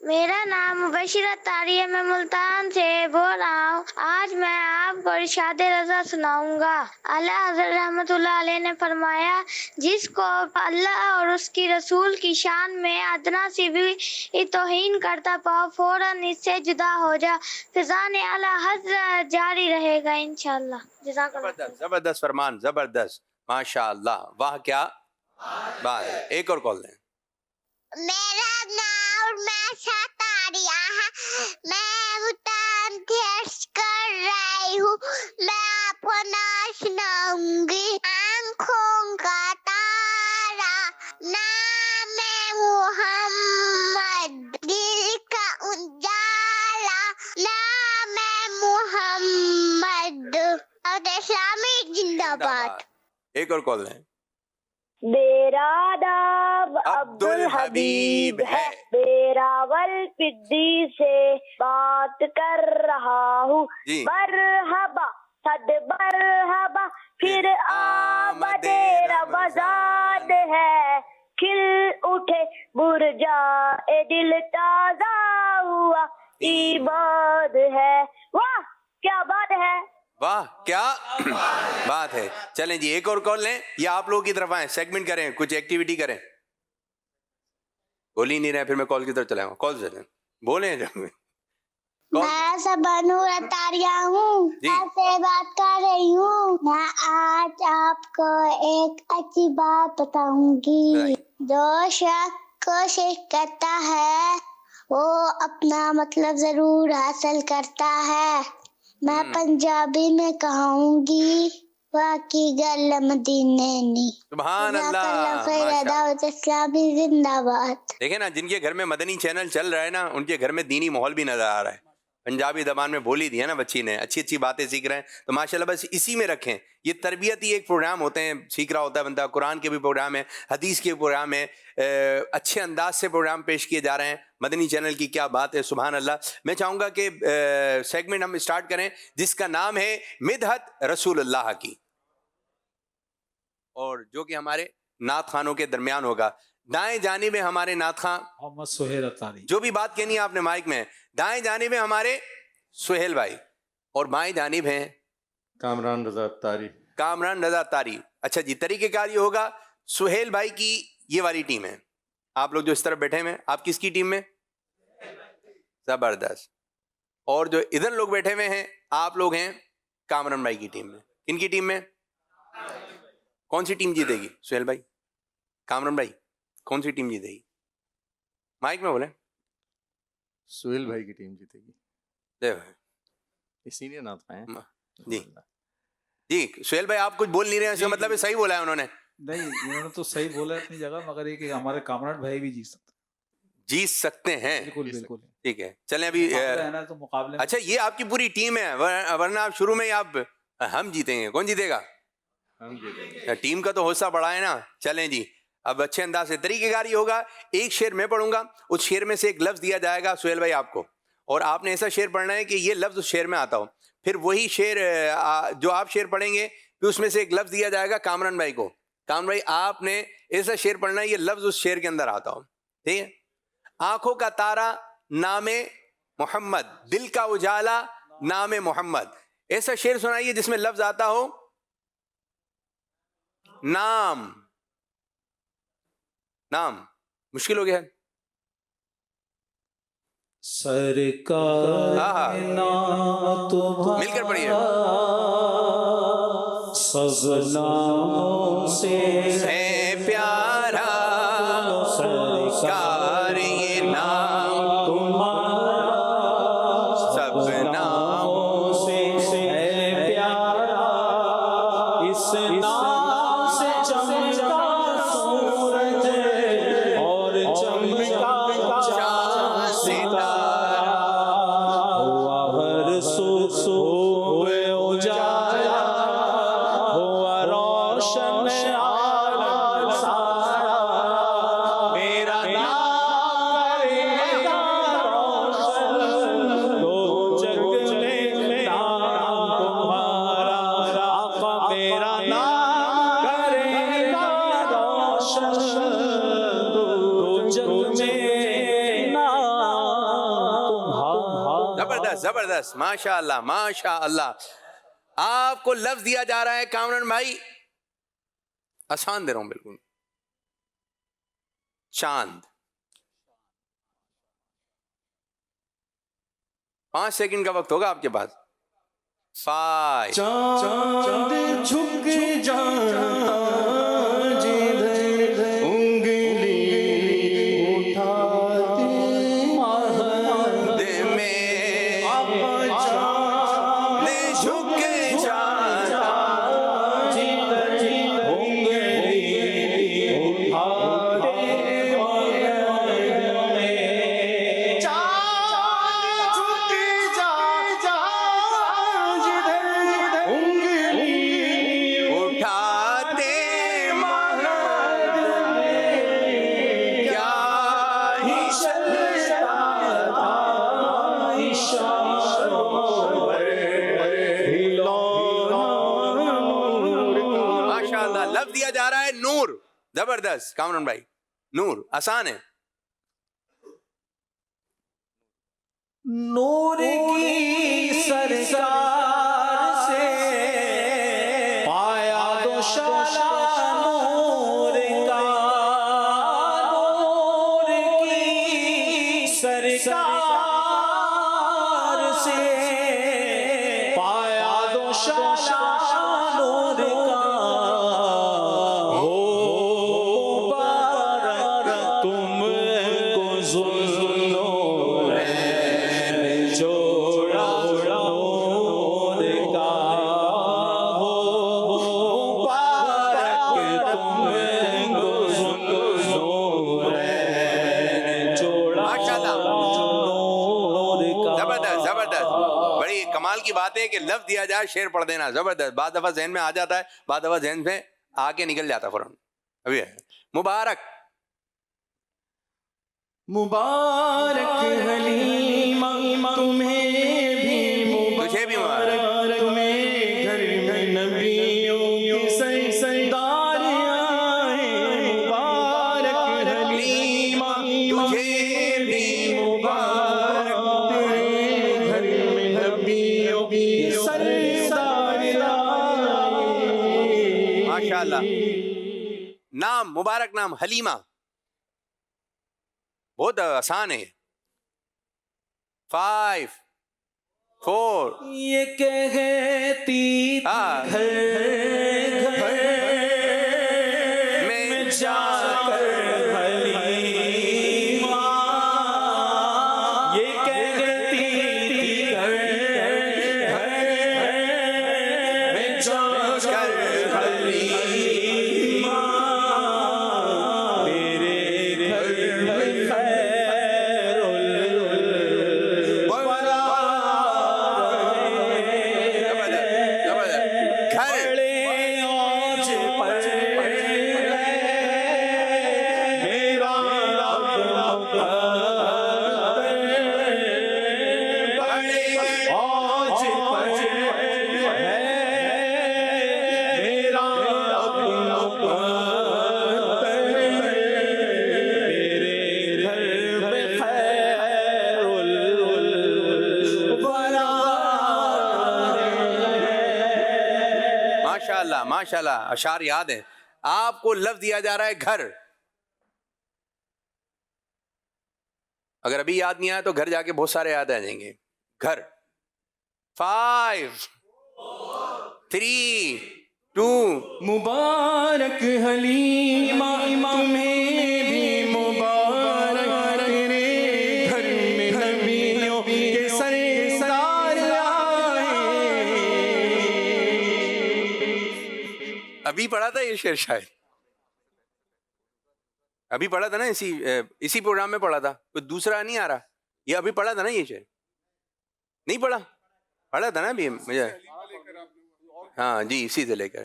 میرا نام مبشرہ طاری ہے, میں ملتان سے بول رہا ہوں. آج میں آپ کو ارشاد رضا سناؤں گا. اعلیٰ حضرت رحمۃ اللہ علیہ نے فرمایا جس کو اللہ اور اس کی رسول کی شان میں ادنا سی بھی توہین کرتا پاؤ فوراً اس سے جدا ہو جا, فضان اعلیٰ حضرت جاری رہے گا انشاءاللہ. جزاک اللہ. زبردست فرمان, زبردست, ماشاءاللہ, واہ کیا بات ہے. ایک اور کال دیں. میرا نام میں ستاریہ ہے. میں متان ٹیسٹ کر رہی ہوں. میں آپ کو نام سناؤں گی. آنکھوں کا تارا نام محمد, دل کا اجالا نام محمد. اور اسلامی زندہ باد. ایک اور کال لیں. میرا نام عبد الحبیب ہے. بیراول پڈی سے بات کر رہا ہوں. جی. مرحبا صد مرحبا پھر آمد رمضان ہے. کھل اٹھے برجائے دل تازہ ہوا ایمان ہے. واہ کیا بات ہے. واہ کیا بات ہے. چلیں جی ایک اور کال لیں یا آپ لوگوں کی طرف آئیں, سیگمنٹ کریں, کچھ ایکٹیویٹی کریں. بول ہی نہیں رہے, پھر میں کال کی طرف چلا ہوں. کال سے بولیں جب میں سبانور اتاریہ ہوں. میں سے بات کر رہی ہوں. میں آج آپ کو ایک اچھی بات بتاؤں گی. جو شخص کوشش کرتا ہے وہ اپنا مطلب ضرور حاصل کرتا ہے. میں پنجابی میں کہوں گی باقی گل مدینے نہیں. سبحان اللہ. اسلامی زندہ باد. دیکھیں نا, جن کے گھر میں مدنی چینل چل رہا ہے نا, ان کے گھر میں دینی ماحول بھی نظر آ رہا ہے. پنجابی زبان میں بولی دی ہے نا بچی نے, اچھی اچھی باتیں سیکھ رہے ہیں. تو ماشاءاللہ بس اسی میں رکھیں. یہ تربیتی ایک پروگرام ہوتے ہیں, سیکھ رہا ہوتا ہے بندہ. قرآن کے بھی پروگرام ہے, حدیث کے پروگرام ہے, اچھے انداز سے پروگرام پیش کیے جا رہے ہیں. مدنی چینل کی کیا بات ہے, سبحان اللہ. میں چاہوں گا کہ سیگمنٹ ہم اسٹارٹ کریں جس کا نام ہے مدحت رسول اللہ کی, اور جو کہ ہمارے نعت خانوں کے درمیان ہوگا. دائیں جانب میں ہمارے نعت خان محمد سہیل اتاری. جو بھی بات کہنی ہے آپ نے مائک میں. دائیں جانب میں ہمارے سہیل بھائی, اور بائیں جانب ہیں کامران رضا اتاری. کامران رضا اتاری. اچھا جی, طریقہ کار یہ ہوگا, سہیل بھائی کی یہ والی ٹیم ہے. آپ لوگ جو اس طرف بیٹھے ہوئے ہیں, آپ کس کی ٹیم میں؟ زبردست. اور جو ادھر لوگ بیٹھے ہوئے ہیں, آپ لوگ ہیں کامران بھائی کی ٹیم میں. کن کی ٹیم میں؟ کون سی ٹیم جیتے گی سہیل بھائی, کامران بھائی, کون سی ٹیم جیتے گی؟ مائک میں بولیں. سہیل بھائی کی ٹیم جیتے گی. سینئر نعت خواں ہیں. جی جی سہیل بھائی آپ کچھ بول نہیں رہے ہیں, اس کا مطلب صحیح بولا ہے انہوں نے. نہیں انہوں نے تو صحیح بولا ہے اپنی جگہ, مگر یہ کہ ہمارے کامران بھائی بھی جیت سکتے ہیں. بالکل بالکل. ٹھیک ہے چلیں ابھی. تو مقابلے. اچھا یہ آپ کی پوری ٹیم ہے, ورنہ آپ شروع میں ہی آپ ہم جیتیں گے. کون جیتے گا؟ ٹیم کا تو حصہ بڑا ہے نا. چلیں جی اب اچھے انداز سے طریقہ کار یہ ہوگا, ایک شعر میں پڑھوں گا, اس شعر میں سے ایک لفظ دیا جائے گا سہیل بھائی آپ کو, اور آپ نے ایسا شعر پڑھنا ہے کہ یہ لفظ اس شعر میں آتا ہو. پھر وہی شعر جو آپ شعر پڑھیں گے پھر اس میں سے ایک لفظ دیا جائے گا کامران بھائی کو. کامران بھائی آپ نے ایسا شعر پڑھنا ہے یہ لفظ اس شعر کے اندر آتا ہو. ٹھیک ہے. آنکھوں کا تارا نام محمد, دل کا اجالا نام محمد. ایسا شعر سنائیے جس میں لفظ آتا ہو نام. نام مشکل ہو گیا. سرکار مل کر پڑھیے. سب ناموں سے ہے پیارا سرکار یہ نام تمہارا, سب ناموں سے ہے پیارا. اس نام سے چمکا سورج اور چمکا چاند ستارہ, ہوا ہر سو اجالا, ہوا روشن عالم سارا. میرا نام کرے گا روشن دو جگ میں نام تمہارا. آقا میرا نام کرے گا روشن دو جگ میں نام تمہارا. زبردست زبردست, ماشاء اللہ ماشاء اللہ. آپ کو لفظ دیا جا رہا ہے کامران بھائی, آسان دے رہا ہوں بالکل. چاند. 5 سیکنڈ کا وقت ہوگا آپ کے پاس. 5 چاند جھک جاتا جدھر انگلی زبردست. کامران بھائی. نور آسان ہے. نور کی سرکار سے پایا دوشالہ نور کا. نور کی سرکار سے پایا دوشالہ نور کا. ہو مبارک تم کو ذوالنور جوڑا نور کا. ہو مبارک تم کو ذوالنور جوڑا نور کا. زبردست زبردست. بڑی کمال کی بات ہے کہ لفظ دیا جائے شعر پڑھ دینا. زبردست. بعض دفعہ ذہن میں آ جاتا ہے, بعض دفعہ ذہن سے آ کے نکل جاتا فوراً. ابھی ہے مبارک. مبارک حلیمہ تمہیں بھی تجھے بھی مبارک. تمہیں گھر میں نبیوں کی سردار آئے. مبارک حلیمہ تجھے بھی مبارک تمہیں گھر میں نبیوں کی سردار آئے. ماشاءاللہ. نام مبارک نام حلیمہ بہت آسان ہے. 5 4 یہ کہتی گھر میں جا کر حلیمہ. یہ کہتی گھر میں جا کر حلیمہ. میرے گھر میں خیر الورا بڑے آج پر میرا بڑے آج پر میرا میرے گھر میں خیر الورا. ماشاءاللہ ماشاءاللہ. اشعار یاد ہیں. آپ کو لفظ دیا جا رہا ہے گھر. اگر ابھی یاد نہیں آیا تو گھر جا کے بہت سارے یاد آ جائیں گے. گھر. 5 3 2 مبارک حلیمہ تمہیں بھی مبارک تیرے گھر میں نبیوں کے سردار آئے. ابھی پڑھا تھا یہ شعر شاید. ابھی پڑھا تھا نا, اسی پروگرام میں پڑھا تھا. کوئی دوسرا نہیں آ رہا. یہ ابھی پڑھا تھا نا یہ شعر. نہیں پڑھا تھا نا ابھی مجھے. ہاں جی اسی سے لے کر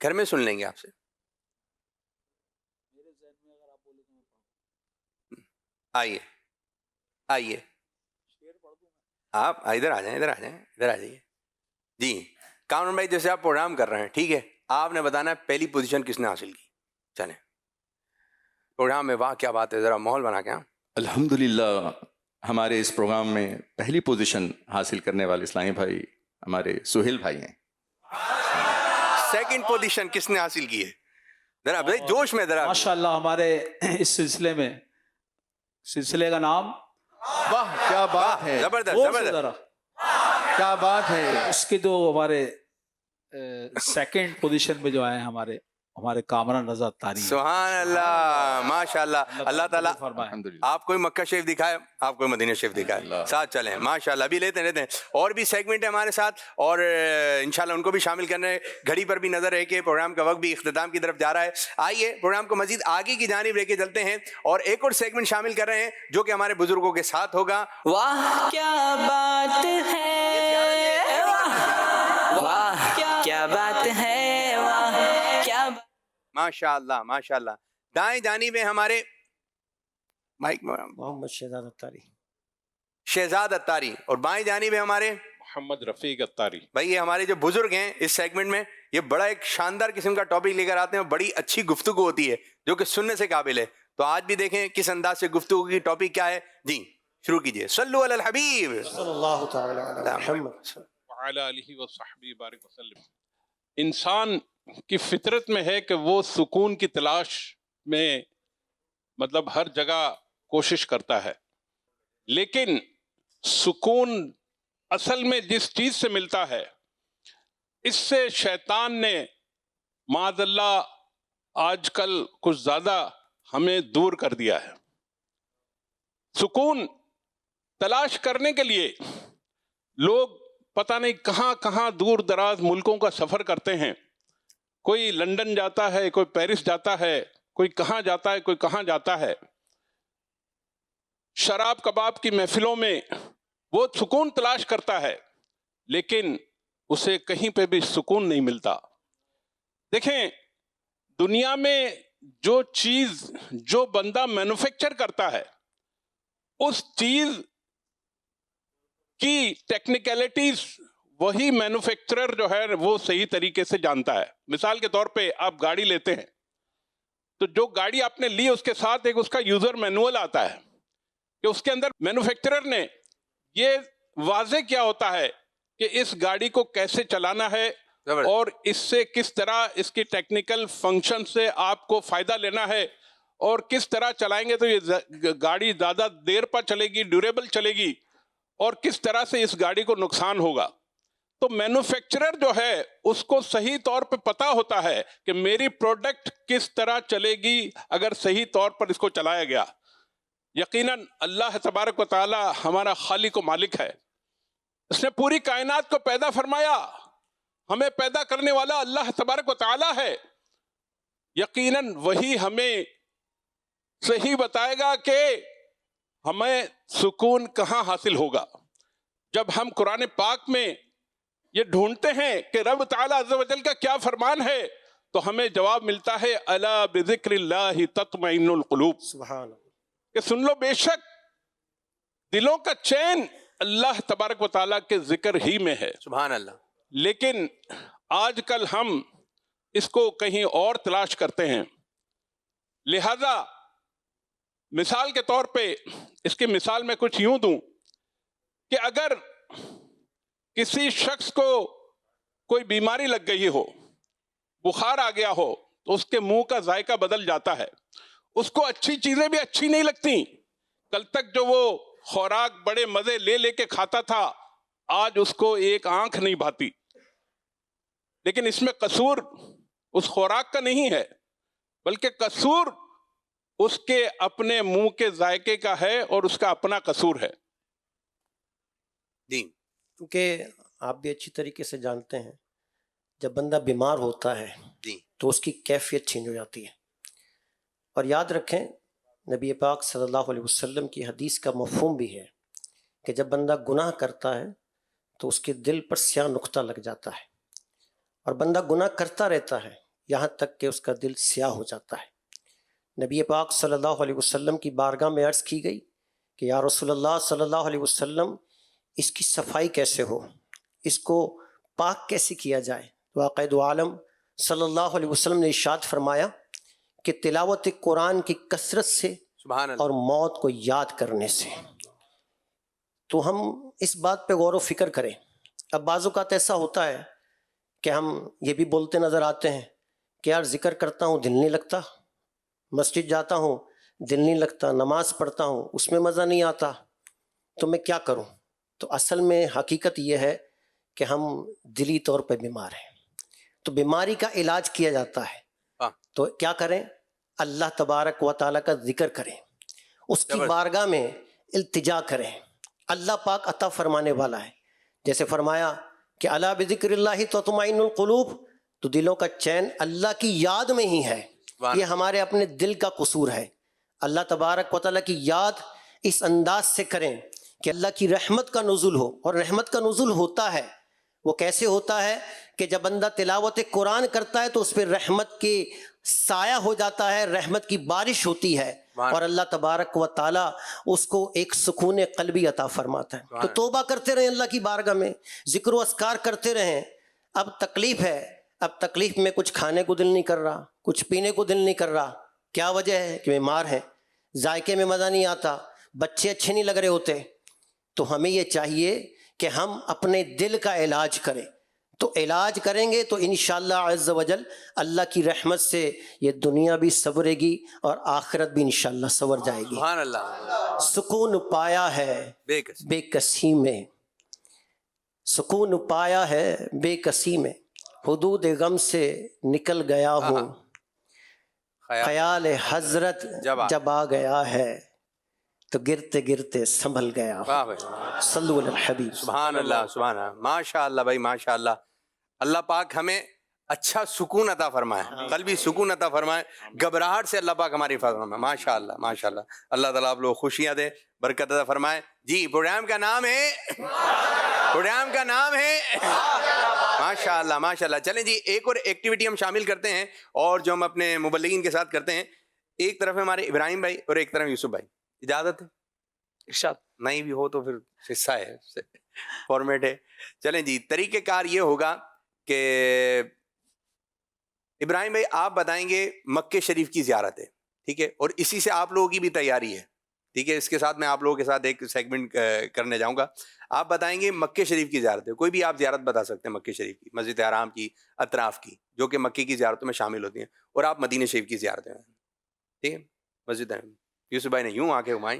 گھر میں سن لیں گے آپ سے. آئیے آئیے آپ ادھر آ جائیں جی. کامران بھائی جیسے آپ پروگرام کر رہے ہیں ٹھیک ہے, آپ نے بتانا ہے پہلی پوزیشن کس نے حاصل کی. چلیں پروگرام میں واہ کیا بات ہے, ذرا ماحول بنا کے. الحمدللہ ہمارے اس پروگرام میں پہلی پوزیشن حاصل کرنے والے اسلامی بھائی ہمارے سہیل بھائی ہیں. سیکنڈ پوزیشن کس نے حاصل کی ہے؟ ذرا جوش میں ذرا. ماشاءاللہ ہمارے اس سلسلے میں سلسلے کا نام واہ کیا بات ہے, زبردست زبردست. کیا بات ہے. اس کے جو ہمارے سیکنڈ پوزیشن میں جو آئے ہیں ہمارے کامران رضا تاری. سبحان اللہ ماشاء اللہ. اللہ تعالیٰ آپ کوئی مکہ شریف دکھائے, آپ کوئی مدینہ شریف دکھائے, ساتھ چلیں ماشاء اللہ. ابھی لیتے ہیں اور بھی سیگمنٹ ہے ہمارے ساتھ, اور انشاءاللہ ان کو بھی شامل کرنا ہے. گھڑی پر بھی نظر ہے کہ پروگرام کا وقت بھی اختتام کی طرف جا رہا ہے. آئیے پروگرام کو مزید آگے کی جانب لے کے چلتے ہیں اور ایک اور سیگمنٹ شامل کر رہے ہیں جو کہ ہمارے بزرگوں کے ساتھ ہوگا. واہ کیا بات ہے, واہ کیا بات ہے, واہ کیا ماشاء اللہ ماشاء اللہ. دائیں جانب میں ہمارے محمد شہزاد اتاری, اور بائیں جانب ہے ہمارے محمد رفیق اتاری. بھائی یہ ہمارے جو بزرگ ہیں اس سیگمنٹ میں, یہ بڑا ایک شاندار قسم کا ٹاپک لے کر آتے ہیں, بڑی اچھی گفتگو ہوتی ہے جو کہ سننے سے قابل ہے. تو آج بھی دیکھیں کس انداز سے گفتگو کی ٹاپک کیا ہے. جی شروع کیجئے. صلو علی الحبیب صلی اللہ تعالی علی محمد. وعلی آلہ وصحبہ بارک وسلم. انسان کی فطرت میں ہے کہ وہ سکون کی تلاش میں مطلب ہر جگہ کوشش کرتا ہے, لیکن سکون اصل میں جس چیز سے ملتا ہے اس سے شیطان نے معاذ اللہ آج کل کچھ زیادہ ہمیں دور کر دیا ہے. سکون تلاش کرنے کے لیے لوگ پتہ نہیں کہاں کہاں دور دراز ملکوں کا سفر کرتے ہیں. کوئی لندن جاتا ہے, کوئی پیرس جاتا ہے, کوئی کہاں جاتا ہے, کوئی کہاں جاتا ہے. شراب کباب کی محفلوں میں وہ سکون تلاش کرتا ہے, لیکن اسے کہیں پہ بھی سکون نہیں ملتا. دیکھیں دنیا میں جو چیز جو بندہ مینوفیکچر کرتا ہے اس چیز کی ٹیکنیکلٹیز وہی مینوفیکچرر جو ہے وہ صحیح طریقے سے جانتا ہے. مثال کے طور پہ آپ گاڑی لیتے ہیں تو جو گاڑی آپ نے لی اس کے ساتھ ایک اس کا یوزر مینول آتا ہے کہ اس کے اندر مینوفیکچرر نے یہ واضح کیا ہوتا ہے کہ اس گاڑی کو کیسے چلانا ہے اور اس سے کس طرح اس کی ٹیکنیکل فنکشن سے آپ کو فائدہ لینا ہے اور کس طرح چلائیں گے تو یہ گاڑی زیادہ دیر پر چلے گی, ڈیوریبل چلے گی, اور کس طرح سے اس گاڑی کو نقصان ہوگا. تو مینوفیکچرر جو ہے اس کو صحیح طور پہ پتا ہوتا ہے کہ میری پروڈکٹ کس طرح چلے گی اگر صحیح طور پر اس کو چلایا گیا. یقیناً اللہ تبارک و تعالی ہمارا خالق و مالک ہے. اس نے پوری کائنات کو پیدا فرمایا, ہمیں پیدا کرنے والا اللہ تبارک و تعالی ہے. یقیناً وہی ہمیں صحیح بتائے گا کہ ہمیں سکون کہاں حاصل ہوگا. جب ہم قرآن پاک میں یہ ڈھونڈتے ہیں کہ رب تعالی عز و جل کا کیا فرمان ہے تو ہمیں جواب ملتا ہے الا بذکر اللہ تطمئن القلوب. سبحان اللہ. کہ سن لو بے شک دلوں کا چین اللہ تبارک و تعالیٰ کے ذکر ہی میں ہے. سبحان اللہ. لیکن آج کل ہم اس کو کہیں اور تلاش کرتے ہیں. لہذا مثال کے طور پہ اس کی مثال میں کچھ یوں دوں کہ اگر کسی شخص کو کوئی بیماری لگ گئی ہو, بخار آ گیا ہو, تو اس کے منہ کا ذائقہ بدل جاتا ہے. اس کو اچھی چیزیں بھی اچھی نہیں لگتی. کل تک جو وہ خوراک بڑے مزے لے لے کے کھاتا تھا آج اس کو ایک آنکھ نہیں بھاتی. لیکن اس میں قصور اس خوراک کا نہیں ہے بلکہ قصور اس کے اپنے منہ کے ذائقے کا ہے اور اس کا اپنا قصور ہے. جی کیونکہ آپ بھی اچھی طریقے سے جانتے ہیں جب بندہ بیمار ہوتا ہے جی تو اس کی کیفیت چینج ہو جاتی ہے. اور یاد رکھیں نبی پاک صلی اللہ علیہ وسلم کی حدیث کا مفہوم بھی ہے کہ جب بندہ گناہ کرتا ہے تو اس کے دل پر سیاہ نقطہ لگ جاتا ہے اور بندہ گناہ کرتا رہتا ہے یہاں تک کہ اس کا دل سیاہ ہو جاتا ہے. نبی پاک صلی اللہ علیہ وسلم کی بارگاہ میں عرض کی گئی کہ یا رسول اللہ صلی اللہ علیہ وسلم اس کی صفائی کیسے ہو, اس کو پاک کیسے کیا جائے. تو عقائد عالم صلی اللہ علیہ وسلم نے ارشاد فرمایا کہ تلاوت قرآن کی کثرت سے سبحان اللہ. اور موت کو یاد کرنے سے. تو ہم اس بات پہ غور و فکر کریں. اب بعض اوقات ایسا ہوتا ہے کہ ہم یہ بھی بولتے نظر آتے ہیں کہ یار ذکر کرتا ہوں دل نہیں لگتا, مسجد جاتا ہوں دل نہیں لگتا, نماز پڑھتا ہوں اس میں مزہ نہیں آتا, تو میں کیا کروں. تو اصل میں حقیقت یہ ہے کہ ہم دلی طور پہ بیمار ہیں. تو بیماری کا علاج کیا جاتا ہے. تو کیا کریں, اللہ تبارک و تعالیٰ کا ذکر کریں, اس کی بارگاہ میں التجا کریں. اللہ پاک عطا فرمانے والا ہے. جیسے فرمایا کہ الا بذکر اللہ تطمئن القلوب, تو دلوں کا چین اللہ کی یاد میں ہی ہے. یہ ہمارے اپنے دل کا قصور ہے. اللہ تبارک و تعالیٰ کی یاد اس انداز سے کریں کہ اللہ کی رحمت کا نزول ہو. اور رحمت کا نزول ہوتا ہے وہ کیسے ہوتا ہے کہ جب بندہ تلاوت قرآن کرتا ہے تو اس پہ رحمت کے سایہ ہو جاتا ہے, رحمت کی بارش ہوتی ہے اور اللہ تبارک و تعالیٰ اس کو ایک سکون قلبی عطا فرماتا ہے. تو توبہ کرتے رہیں اللہ کی بارگاہ میں, ذکر و اذکار کرتے رہیں. اب تکلیف ہے اب تکلیف میں کچھ کھانے کو دل نہیں کر رہا, کچھ پینے کو دل نہیں کر رہا. کیا وجہ ہے؟ کہ بیمار ہیں, ذائقے میں مزہ نہیں آتا, بچے اچھے نہیں لگ رہے ہوتے. تو ہمیں یہ چاہیے کہ ہم اپنے دل کا علاج کریں. تو علاج کریں گے تو انشاءاللہ عز و جل اللہ کی رحمت سے یہ دنیا بھی سنورے گی اور آخرت بھی انشاءاللہ سنور جائے گی. سبحان اللہ. سکون پایا ہے بے کسی میں, سکون پایا ہے بے کسی میں, حدود غم سے نکل گیا ہوں, خیال حضرت جب آ گیا ہے تو گرتے گرتے سنبھل گیا. صلو علی الحبیب. سبحان اللہ سبحان اللہ. ماشاء اللہ بھائی ماشاء اللہ. اللہ پاک ہمیں اچھا سکون عطا فرمائے, قلبی سکون عطا فرمائے, گھبراہٹ سے اللہ پاک ہماری حفاظت فرمائے. ماشاء اللہ ماشاء اللہ. اللہ تعالیٰ آپ لوگ خوشیاں دے, برکت عطا فرمائے. جی پروگرام کا نام ہے, پروگرام کا نام ہے ماشاء اللہ ماشاء اللہ. چلیں جی ایک اور ایکٹیویٹی ہم شامل کرتے ہیں اور جو ہم اپنے مبلغین کے ساتھ کرتے ہیں. ایک طرف ہمارے ابراہیم بھائی اور ایک طرف یوسف بھائی. اجازت ہے؟ ارشاد. نہیں بھی ہو تو پھر حصہ ہے, فارمیٹ ہے. چلیں جی طریقہ کار یہ ہوگا کہ ابراہیم بھائی آپ بتائیں گے مکہ شریف کی زیارت ہے, ٹھیک ہے, اور اسی سے آپ لوگوں کی بھی تیاری ہے, ٹھیک ہے. اس کے ساتھ میں آپ لوگوں کے ساتھ ایک سیگمنٹ کرنے جاؤں گا. آپ بتائیں گے مکہ شریف کی زیارت ہے, کوئی بھی آپ زیارت بتا سکتے ہیں مکہ شریف کی, مسجد حرام کی, اطراف کی, جو کہ مکہ کی زیارتوں میں شامل ہوتی ہیں, اور آپ مدینہ شریف کی زیارتیں, ٹھیک ہے. مسجد یوسف بھائی نے یوں آنکھیں گھمائیں,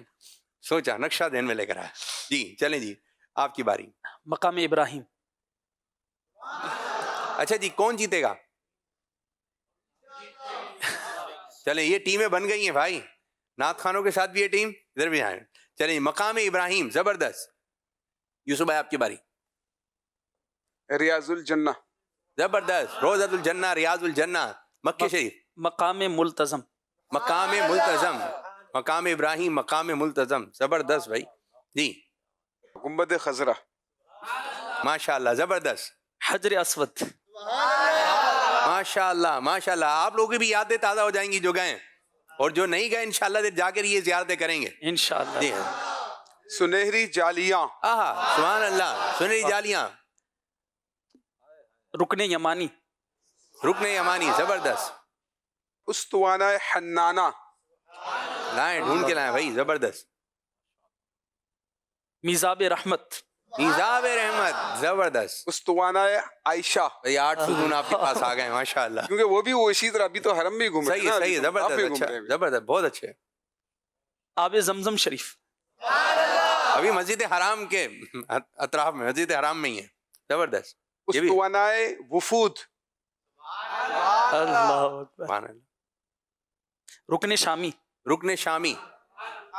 سوچا, نقشہ ذہن میں لے کر آیا. جی چلیں جی آپ کی باری. مقام ابراہیم. اچھا جی کون جیتے گا؟ چلیں یہ ٹیمیں بن گئی ہیں بھائی, نعت خانوں کے ساتھ بھی یہ ٹیم, ادھر بھی آئیں. چلیں مقام ابراہیم, زبردست. یوسف بھائی آپ کی باری. ریاض الجنہ. زبردست. روضۃ الجنہ, ریاض الجنہ, مکہ شریف. مقام ملتزم. مقام ملتزم, مقام ابراہیم مقام ملتزم, زبردست بھائی. جی گنبد خضرا. ماشاء اللہ زبردست. حجر اسود. ماشاء اللہ ماشاء اللہ. آپ لوگوں کی بھی یادیں تازہ ہو جائیں گی جو گئے, اور جو نہیں گئے انشاءاللہ جا کر یہ زیارتیں کریں گے انشاءاللہ. جی سنہری جالیاں. آہا سبحان اللہ. سنہری جالیاں. رکن یمانی. رکن یمانی, زبردست. استوانہ حنانہ. لائیں ڈھونڈ کے لائیں بھائی, زبردست. میزاب رحمت. میزاب رحمت, زبردست. استوانہ عائشہ. بھائی 8 ستون آپ کے پاس آ گئے ماشاء اللہ. کیونکہ وہ بھی وہ اسی طرح ابھی تو حرم میں گھوم رہے ہیں. صحیح صحیح, زبردست. اچھا زبردست, بہت اچھے. آب زمزم شریف. ابھی مسجد حرام کے اطراف میں, مسجد حرام میں ہی ہے, زبردست. استوانہ وفود. اللہ اکبر. رکن شامی. رکن شامی.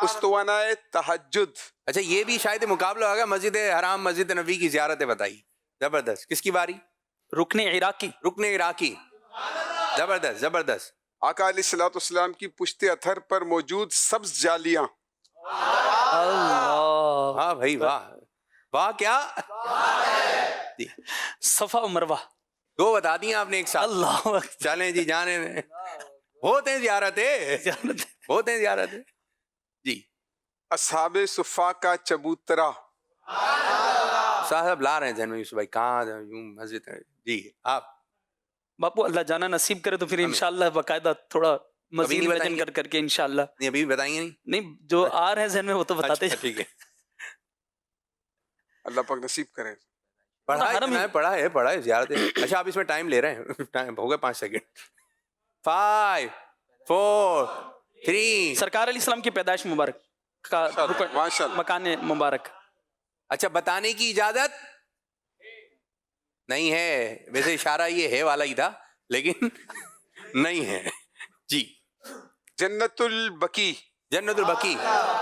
استوانہ تہجد. اچھا یہ بھی شاید مقابلہ ہوگا, مسجد حرام مسجد نبی کی زیارتیں بتائی. زبردست. کس کی باری؟ رکن عراقی. رکن عراقی, زبردست زبردست. آقا علیہ الصلوۃ والسلام کی پشت اتھر پر موجود سبز جالیاں. اللہ. واہ بھائی واہ واہ. کیا صفا و مروہ. 2 بتا دیا آپ نے ایک ساتھ. اللہ. چلیں جی جانے ہوتے ہیں زیارتیں, ہوتے ہیں زیارتیں. جی اصحاب صفا کا چبوترا. صاحب لا رہے ہیں ذہن میں یوسف بھائی, کہاں مسجد ہے. جی آپ باپو اللہ جانا نصیب کرے تو پھر انشاءاللہ باقاعدہ تھوڑا مزید وزن کر کے انشاءاللہ. نہیں ابھی بھی بتائیں گے؟ نہیں جو آ رہے ہیں ذہن میں وہ تو بتاتے ہیں. ٹھیک ہے, اللہ پاک نصیب کرے. پڑھا ہے زیارت. اچھا آپ اس میں ٹائم لے رہے ہیں, ٹائم ہو گئے 5 سیکنڈ. 5 4 3. سرکار علیہ السلام کی پیدائش مبارک کا مکان مبارک. اچھا بتانے کی اجازت نہیں ہے, ویسے اشارہ یہ ہے والا ہی تھا لیکن نہیں ہے. جی جنت البقی. جنت البقی.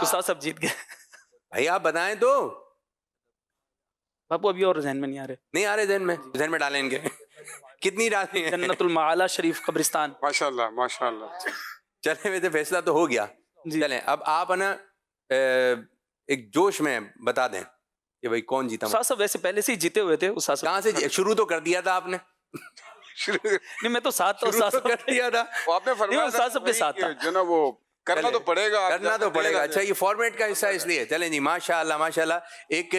استاد صاحب جیت گئے بھائی, آپ بتائیں تو. باپو ابھی اور ذہن میں نہیں آ رہے. نہیں آ رہے ذہن میں ڈالیں گے. کتنی راتیں ہیں؟ جنت المعالی شریف قبرستان. ماشاءاللہ ماشاءاللہ. چلے ویسے فیصلہ تو ہو گیا. چلیں اب آپ نا ایک جوش میں بتا دیں کہ بھائی کون جیتا. استاد صاحب ویسے پہلے سے ہی جیتے ہوئے تھے. استاد صاحب کہاں سے شروع تو کر دیا تھا آپ نے. نہیں میں تو ساتھ تھا, استاد صاحب کر دیا تھا. آپ نے فرمایا استاد صاحب کے ساتھ تھا جو نا وہ کرنا تو پڑے گا, کرنا تو پڑے گا. اچھا یہ فارمیٹ کا حصہ اس لیے. چلیں جی ماشاءاللہ ماشاءاللہ. ایک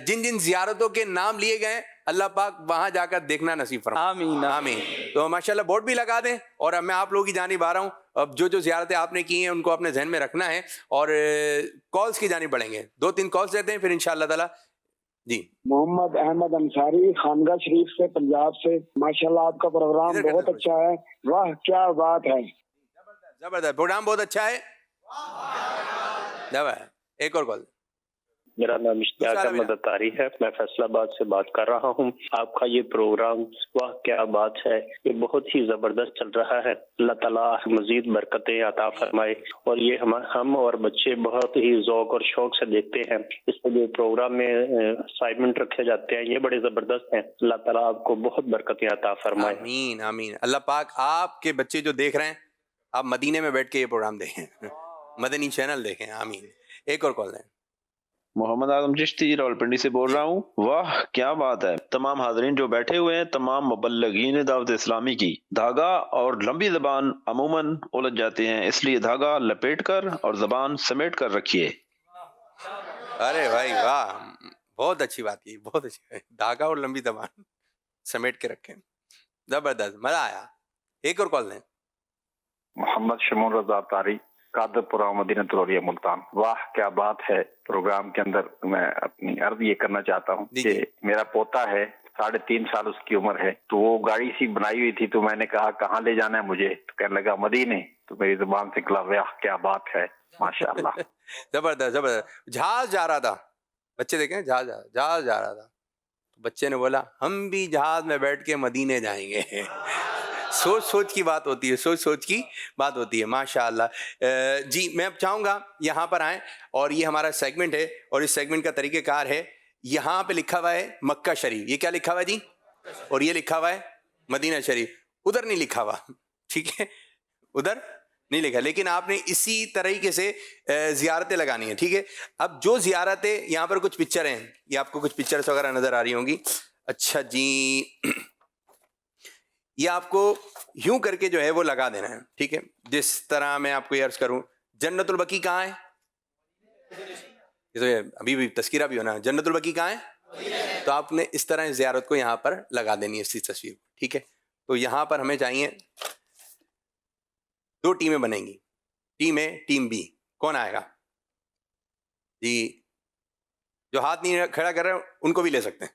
جن جن زیارتوں کے نام لیے گئے اللہ پاک وہاں جا کر دیکھنا نصیب فرمائے. آمین آمین. تو ماشاءاللہ بورڈ بھی لگا دیں, اور اب میں آپ لوگوں کی جانب آ رہا ہوں. اب جو زیارتیں آپ نے کی ہیں ان کو اپنے ذہن میں رکھنا ہے, اور کالز کی جانب بڑھیں گے. 2-3 کالز دیتے ہیں پھر انشاءاللہ تعالی. جی محمد احمد انصاری خانگاہ شریف سے, پنجاب سے. ماشاءاللہ آپ کا پروگرام بہت اچھا ہے, واہ کیا بات ہے. زبردست پروگرام بہت اچھا ہے. ایک اور کال. میرا نام اشتیاق احمد اتاری ہے, میں فیصل آباد سے بات کر رہا ہوں. آپ کا یہ پروگرام واہ کیا بات ہے, یہ بہت ہی زبردست چل رہا ہے. اللہ تعالیٰ مزید برکتیں عطا فرمائے, اور یہ ہم اور بچے بہت ہی ذوق اور شوق سے دیکھتے ہیں. اس میں جو پروگرام میں اسائنمنٹ رکھے جاتے ہیں یہ بڑے زبردست ہیں. اللہ تعالیٰ آپ کو بہت برکتیں عطا فرمائے. آمین آمین. اللہ پاک آپ کے بچے جو دیکھ رہے ہیں آپ مدینے میں بیٹھ کے یہ پروگرام دیکھیں, مدنی چینل دیکھیں. آمین. ایک اور کال دیں. محمد اعظم چشتی راولپنڈی سے بول رہا ہوں. واہ کیا بات ہے. تمام حاضرین جو بیٹھے ہوئے ہیں, تمام مبلغین دعوت اسلامی کی, دھاگا اور لمبی زبان عموماً الجھ جاتے ہیں, اس لیے دھاگا لپیٹ کر اور زبان سمیٹ کر رکھیے. ارے بھائی واہ, بہت اچھی بات کی, بہت اچھی. دھاگا اور لمبی زبان سمیٹ کے رکھیں. زبردست, مزہ آیا. ایک اور کال دیں. محمد شمون رضا تاری, قادر پورہ مدینہ ترولیا ملتان. واہ کیا بات ہے. پروگرام کے اندر میں اپنی عرض یہ کرنا چاہتا ہوں کہ میرا پوتا ہے, 3.5 سال اس کی عمر ہے, تو وہ گاڑی سی بنائی ہوئی تھی, تو میں نے کہا کہاں لے جانا ہے مجھے, تو کہنے لگا مدینے. تو میری زبان سے نکلا واہ کیا بات ہے. ماشاءاللہ. زبردست زبردست. جہاز جا رہا تھا, بچے دیکھیں جہاز جا رہا تھا, بچے نے بولا ہم بھی جہاز میں بیٹھ کے مدینے جائیں گے. سوچ کی بات ہوتی ہے, سوچ کی بات ہوتی ہے. ماشاءاللہ. جی میں اب چاہوں گا یہاں پر آئیں, اور یہ ہمارا سیگمنٹ ہے, اور اس سیگمنٹ کا طریقہ کار ہے, یہاں پہ لکھا ہوا ہے مکہ شریف, یہ کیا لکھا ہوا ہے جی, اور یہ لکھا ہوا ہے مدینہ شریف. ادھر نہیں لکھا ہوا, ٹھیک ہے, ادھر نہیں لکھا, لیکن آپ نے اسی طریقے سے زیارتیں لگانی ہیں, ٹھیک ہے. اب جو زیارتیں, یہاں پر کچھ پکچر ہیں, یہ آپ کو کچھ پکچرز وغیرہ نظر آ رہی ہوں گی. اچھا جی, یہ آپ کو یوں کر کے جو ہے وہ لگا دینا ہے, ٹھیک ہے. جس طرح میں آپ کو یہ عرض کروں, جنت البقیع کہاں ہے, یہ تو ابھی بھی تذکرہ بھی ہونا, جنت البقیع کہاں ہے, تو آپ نے اس طرح زیارت کو یہاں پر لگا دینی ہے, اسی تصویر کو, ٹھیک ہے. تو یہاں پر ہمیں چاہیے 2 ٹیمیں بنیں گی, ٹیم اے ٹیم بی. کون آئے گا جی, جو ہاتھ نہیں کھڑا کر رہے ہیں ان کو بھی لے سکتے ہیں.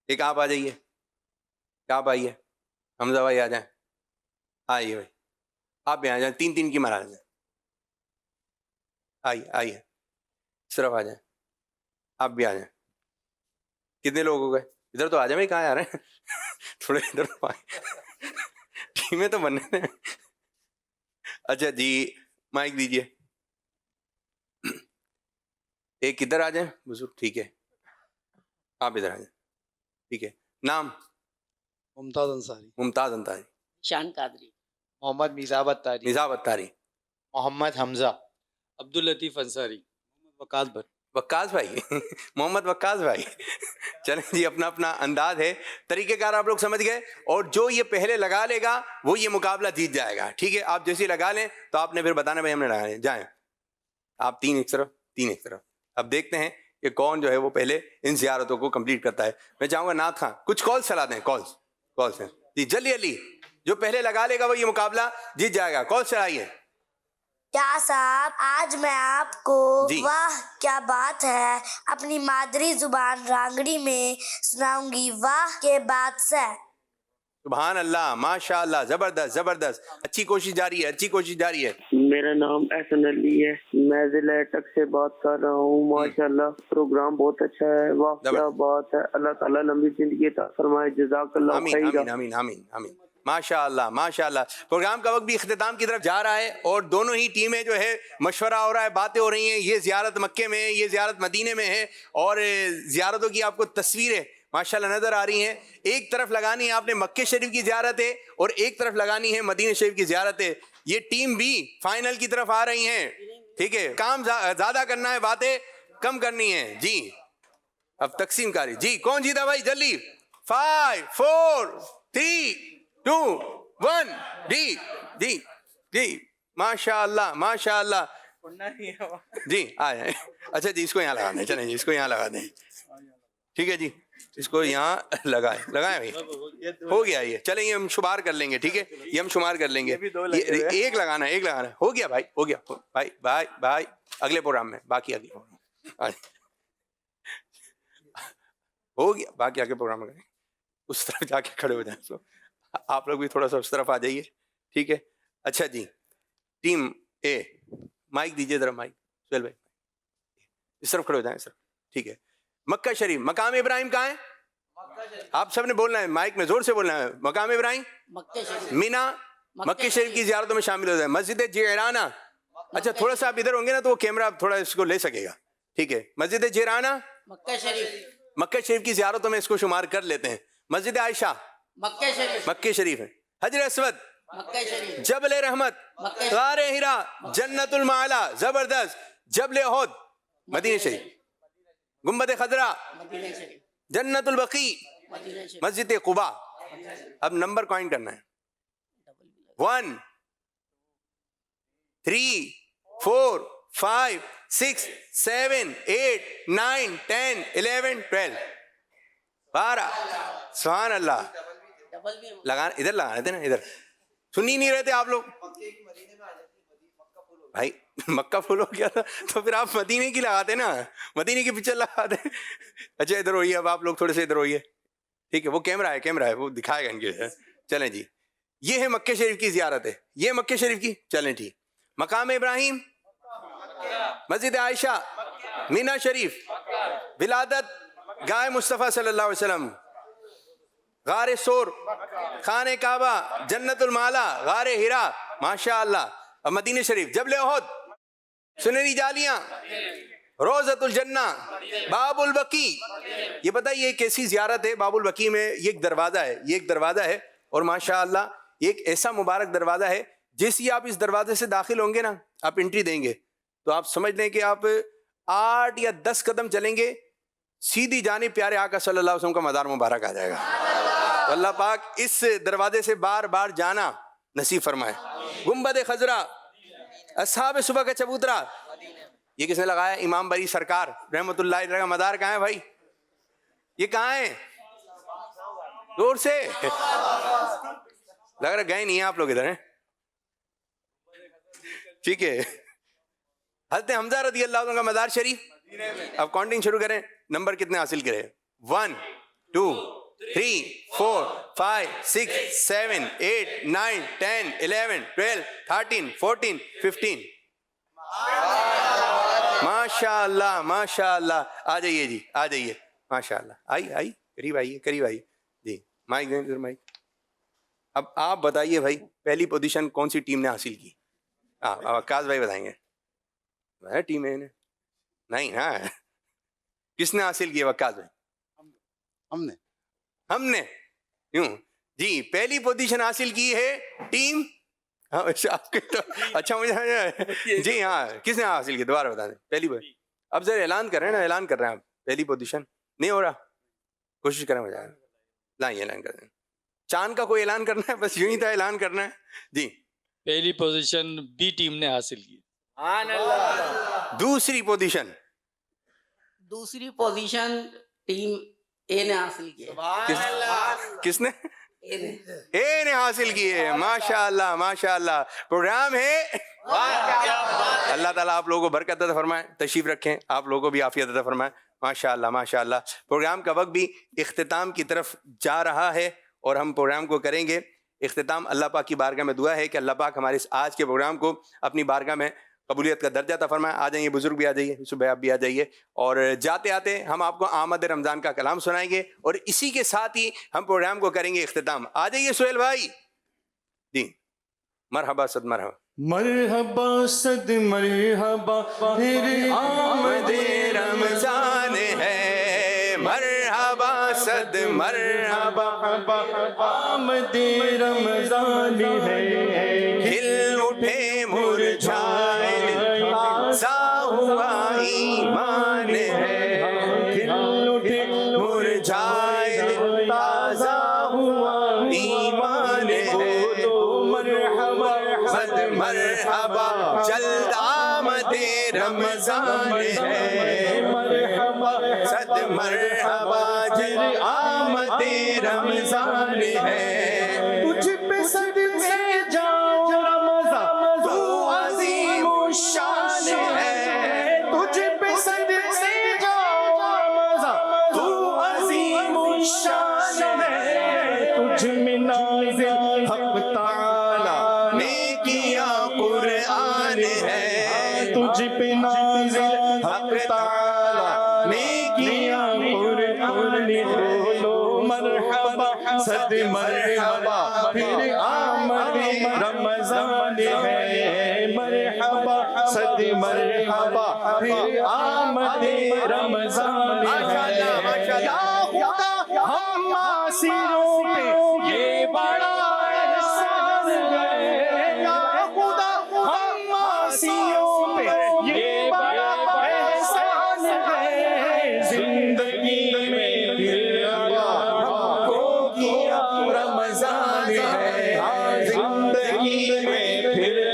ایک آپ آ جائیے, آپ آئیے, حمزہ بھائی آ جائیں, آئیے بھائی, آپ بھی آ جائیں, 3 کی مرا جائیں, آئیے اس طرف آ جائیں, آپ بھی آ جائیں. کتنے لوگ ہو گئے, ادھر تو آ جائیں بھائی, کہاں آ رہے ہیں, تھوڑے ادھر ٹیمیں تو بننے دیں. اچھا جی مائک دیجیے, ایک ادھر آ جائیں بزرگ, ٹھیک ہے, آپ ادھر آ جائیں, ٹھیک ہے. نام ممتاز انصاری. ممتاز انصاری. شان قادری. محمد میزاب اتاری. میزاب اتاری. محمد حمزہ. عبداللطیف انصاری. وقاص بھائی. وقاص بھائی, محمد وقاص بھائی. چلیں جی, اپنا اپنا انداز ہے, طریقہ کار آپ لوگ سمجھ گئے, اور جو یہ پہلے لگا لے گا وہ یہ مقابلہ جیت جائے گا, ٹھیک ہے. آپ جیسے لگا لیں تو آپ نے پھر بتانا بھائی ہم نے لگانے, جائیں آپ 3 ایک طرف 3 ایک طرف. اب دیکھتے ہیں کہ کون جو ہے وہ پہلے ان زیارتوں کو کمپلیٹ کرتا ہے. میں چاہوں گا نعت خان کچھ کال چلا دیں, کالس ہیں جی, جلدی, جو پہلے لگا لے گا وہ یہ مقابلہ جیت جائے گا. کال چلائیے. کیا صاحب, آج میں آپ کو واہ کیا بات ہے اپنی مادری زبان رانگڑی میں سناؤں گی. واہ کے بعد سے. سبحان اللہ, ماشاء اللہ, زبردست زبردست, اچھی کوشش جاری ہے, اچھی کوشش جاری ہے. میرا نام احسن علی ہے, میں ضلع اٹک سے بات کر رہا ہوں. ماشاءاللہ پروگرام بہت اچھا ہے, واہ کیا بات ہے. اللہ تعالیٰ لمبی زندگی عطا فرمائے. جزاک اللہ خیر. آمین آمین آمین آمین. ماشاء اللہ ماشاء اللہ. پروگرام کا وقت بھی اختتام کی طرف جا رہا ہے, اور دونوں ہی ٹیمیں جو ہے مشورہ ہو رہا ہے, باتیں ہو رہی ہیں. یہ زیارت مکے میں ہے, یہ زیارت مدینے میں ہے, اور زیارتوں کی آپ کو تصویریں ماشاءاللہ نظر آ رہی ہیں. ایک طرف لگانی ہے آپ نے مکے شریف کی زیارتیں, اور ایک طرف لگانی ہے مدینہ شریف کی زیارتیں. یہ ٹیم بھی فائنل کی طرف آ رہی ہیں, ٹھیک ہے. کام زیادہ کرنا ہے, باتیں کم کرنی ہیں. جی اب تقسیم کاری. جی کون جیتا بھائی, جلدی. 5 4 3 2 1. جی جی جی ماشاء اللہ ماشاء اللہ. جی آ جائیں. اچھا جی اس کو یہاں لگا دیں, چلیں جی اس کو یہاں لگا دیں, ٹھیک ہے جی اس کو یہاں لگائیں بھائی, ہو گیا یہ, چلیں یہ ہم شمار کر لیں گے, ٹھیک ہے یہ ہم شمار کر لیں گے, ایک لگانا ہو گیا بھائی, ہو گیا بھائی بھائی بھائی, اگلے پروگرام میں باقی اگلے پروگرام ہو گیا, باقی آگے پروگرام کریں, اس طرف جا کے کھڑے ہو جائیں. آپ لوگ بھی تھوڑا سا اس طرف آ جائیے, ٹھیک ہے. اچھا جی ٹیم اے مائک دیجیے ذرا, مائک سہیل بھائی اس طرف کھڑے ہو جائیں سر, ٹھیک ہے. مکہ شریف, مقام ابراہیم کہاں ہے؟ آپ سب نے بولنا ہے, مائک میں زور سے بولنا ہے. مقام ابراہیم مینا مکہ شریف کی زیارتوں میں شامل ہو جائے. مسجد جعرانہ, اچھا تھوڑا سا آپ ادھر ہوں گے نا تو وہ کیمرہ تھوڑا اس کو لے سکے گا, ٹھیک ہے. مسجد جعرانہ مکہ شریف کی زیارتوں میں اس کو شمار کر لیتے ہیں. مسجد عائشہ مکہ شریف ہے. حجر اسود جبل رحمت غار ہرا جنت المعلا زبردست. جبل احد مدینہ شریف. گنبد خضرا جنت البقیع مسجد قباء. اب نمبر کوائن کرنا ہے, 1 3 4 5 6 7 8 9 10 11 12 12. سبحان اللہ. ادھر لگانے تھے نا, ادھر سن ہی نہیں رہے تھے آپ لوگ بھائی. مکہ فل ہو گیا تھا تو پھر آپ مدینے کی لگاتے نا, مدینے کی پکچر لگاتے. اچھا ادھر ہوئیے, اب آپ لوگ تھوڑے سے ادھر ہوئیے, ٹھیک ہے. وہ کیمرہ ہے وہ دکھائے گا ان کے. چلیں جی یہ ہے مکہ شریف کی زیارت ہے, یہ مکہ شریف کی. چلیں ٹھیک. مقام ابراہیم, مسجد عائشہ, مینا شریف, ولادت گائے مصطفیٰ صلی اللہ علیہ وسلم, غار سور, خانہ کعبہ, جنت المعلا, غار ہرا, ماشاء اللہ. اب مدینہ شریف, جبل احد, سنہری جالیاں, روضۃ الجنہ, باب البقیع. یہ بتائیے یہ کیسی زیارت ہے. باب البقیع میں یہ ایک دروازہ ہے, یہ ایک دروازہ ہے, اور ماشاء اللہ یہ ایک ایسا مبارک دروازہ ہے. جیسے ہی آپ اس دروازے سے داخل ہوں گے نا, آپ انٹری دیں گے تو آپ سمجھ لیں کہ آپ 8 یا 10 قدم چلیں گے, سیدھی جانب پیارے آقا صلی اللہ علیہ وسلم کا مزار مبارک آ جائے گا. اللہ پاک اس دروازے سے بار بار جانا نصیب فرمائے. گنبد خضرا, اصحاب صبح کا چبوترا, یہ کس نے لگایا؟ امام بری سرکار رحمت اللہ علیہ کا مدار کہاں ہے بھائی؟ یہ کہاں ہے؟ دور سے لگ رہا گئے نہیں ہیں آپ لوگ ادھر ہیں, ٹھیک ہے. حضرت حمزہ رضی اللہ عنہ کا مزار شریف. اب کاؤنٹنگ شروع کریں, نمبر کتنے حاصل کرے؟ 1 2 3 4 5 6 7 8 9 10 11 12 13 14 15. ماشاء اللہ ماشاء اللہ. آ جائیے جی, آ جائیے, ماشاء اللہ. آئی قریب آئیے, قریب آئیے جی. مائک دیں ادھر, مائک. اب آپ بتائیے بھائی پہلی پوزیشن کون سی ٹیم نے حاصل کی؟ وقاص بھائی بتائیں گے. ٹیم اے نے نہیں, ہاں کس نے حاصل کی؟ وقاص بھائی. ہم نے کیوں جی پہلی پوزیشن حاصل کی ہے ٹیم. اچھا مجھے جی ہاں, کس نے حاصل کی؟ دوبارہ بتا دیں. پہلی بار اب ذرا اعلان کر رہے ہیں نا, اعلان کر رہے ہیں آپ. پہلی پوزیشن نہیں ہو رہا, کوشش کریں ہو جائے. لائیں اعلان کر دیں. چاند کا کوئی اعلان کرنا ہے؟ بس یوں ہی تھا اعلان کرنا ہے جی. پہلی پوزیشن بی ٹیم نے حاصل کی. دوسری پوزیشن ٹیم اے نے حاصل کی. کس نے؟ اے نے حاصل کی ہے. ماشاء اللہ ماشاء اللہ. پروگرام ہے اللہ تعالیٰ آپ لوگوں کو برکت عطا فرمائے. تشریف رکھیں, آپ لوگوں کو بھی عافیت عطا فرمائے. ماشاء اللہ ماشاء اللہ. پروگرام کا وقت بھی اختتام کی طرف جا رہا ہے اور ہم پروگرام کو کریں گے اختتام. اللہ پاک کی بارگاہ میں دعا ہے کہ اللہ پاک ہمارے اس آج کے پروگرام کو اپنی بارگاہ میں قبولیت کا درجہ عطا فرمائے. آ جائیے بزرگ بھی آ جائیے, صبح آپ بھی آ جائیے. اور جاتے آتے ہم آپ کو آمد رمضان کا کلام سنائیں گے اور اسی کے ساتھ ہی ہم پروگرام کو کریں گے اختتام. آ جائیے سہیل بھائی جی. مرحبا صد مرحبا. مرحبا صد مرحبا پھر آمد رمضان ہے. مرحبا صد مرحبا آمد رمضان ہے. کھل اٹھے مرجھائے تازہ ہوا ایمان ہے. کھل اٹھے مرجھائے تازہ ہوا ایمان ہے. مرحبا صد مرحبا جلد آمد رمضان ہے مرحبا صد مرحبا جلد آمد رمضان ہے تجھ پہ صدقے جاؤ رمضان تو عظیم الشان ہے تجھ پہ صدقے جاؤ رمضان تو عظیم الشان ہے تجھ میں نازل حق تعالی نے کیا قرآن ہے تجھ پہ نازل حق تعالی نے کیا قرآن بولو مرحبا صد مرحبا پھر آمد رمضان ہے مرحبا صد مرحبا پھر آمد رمضان ہے یا خدا ہم معصیوں پہ یہ بڑا احسان ہے یا خدا ہم معصیوں پہ یہ بڑا احسان ہے زندگی میں پھر ہم کو کیا رمضان ہے زندگی میں پھر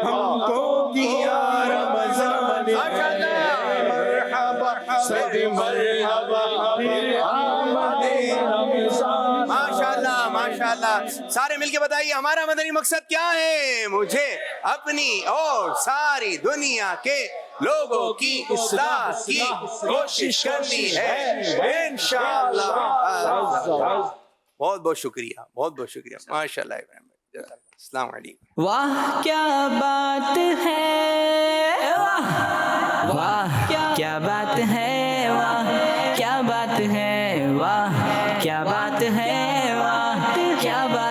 ہم کو کیا رمضان ہے مرحبا صد مرحبا پھر آمد رمضان ماشاءاللہ ماشاءاللہ سارے مل کے بتائیے ہمارا مدنی مقصد کیا ہے مجھے اپنی اور ساری دنیا کے لوگوں کی اصلاح کی کوشش کرنی ہے انشاءاللہ بہت بہت شکریہ ماشاءاللہ السلام علیکم واہ کیا بات ہے واہ واہ کیا بات ہے واہ کیا بات ہے واہ کیا بات ہے واہ کیا بات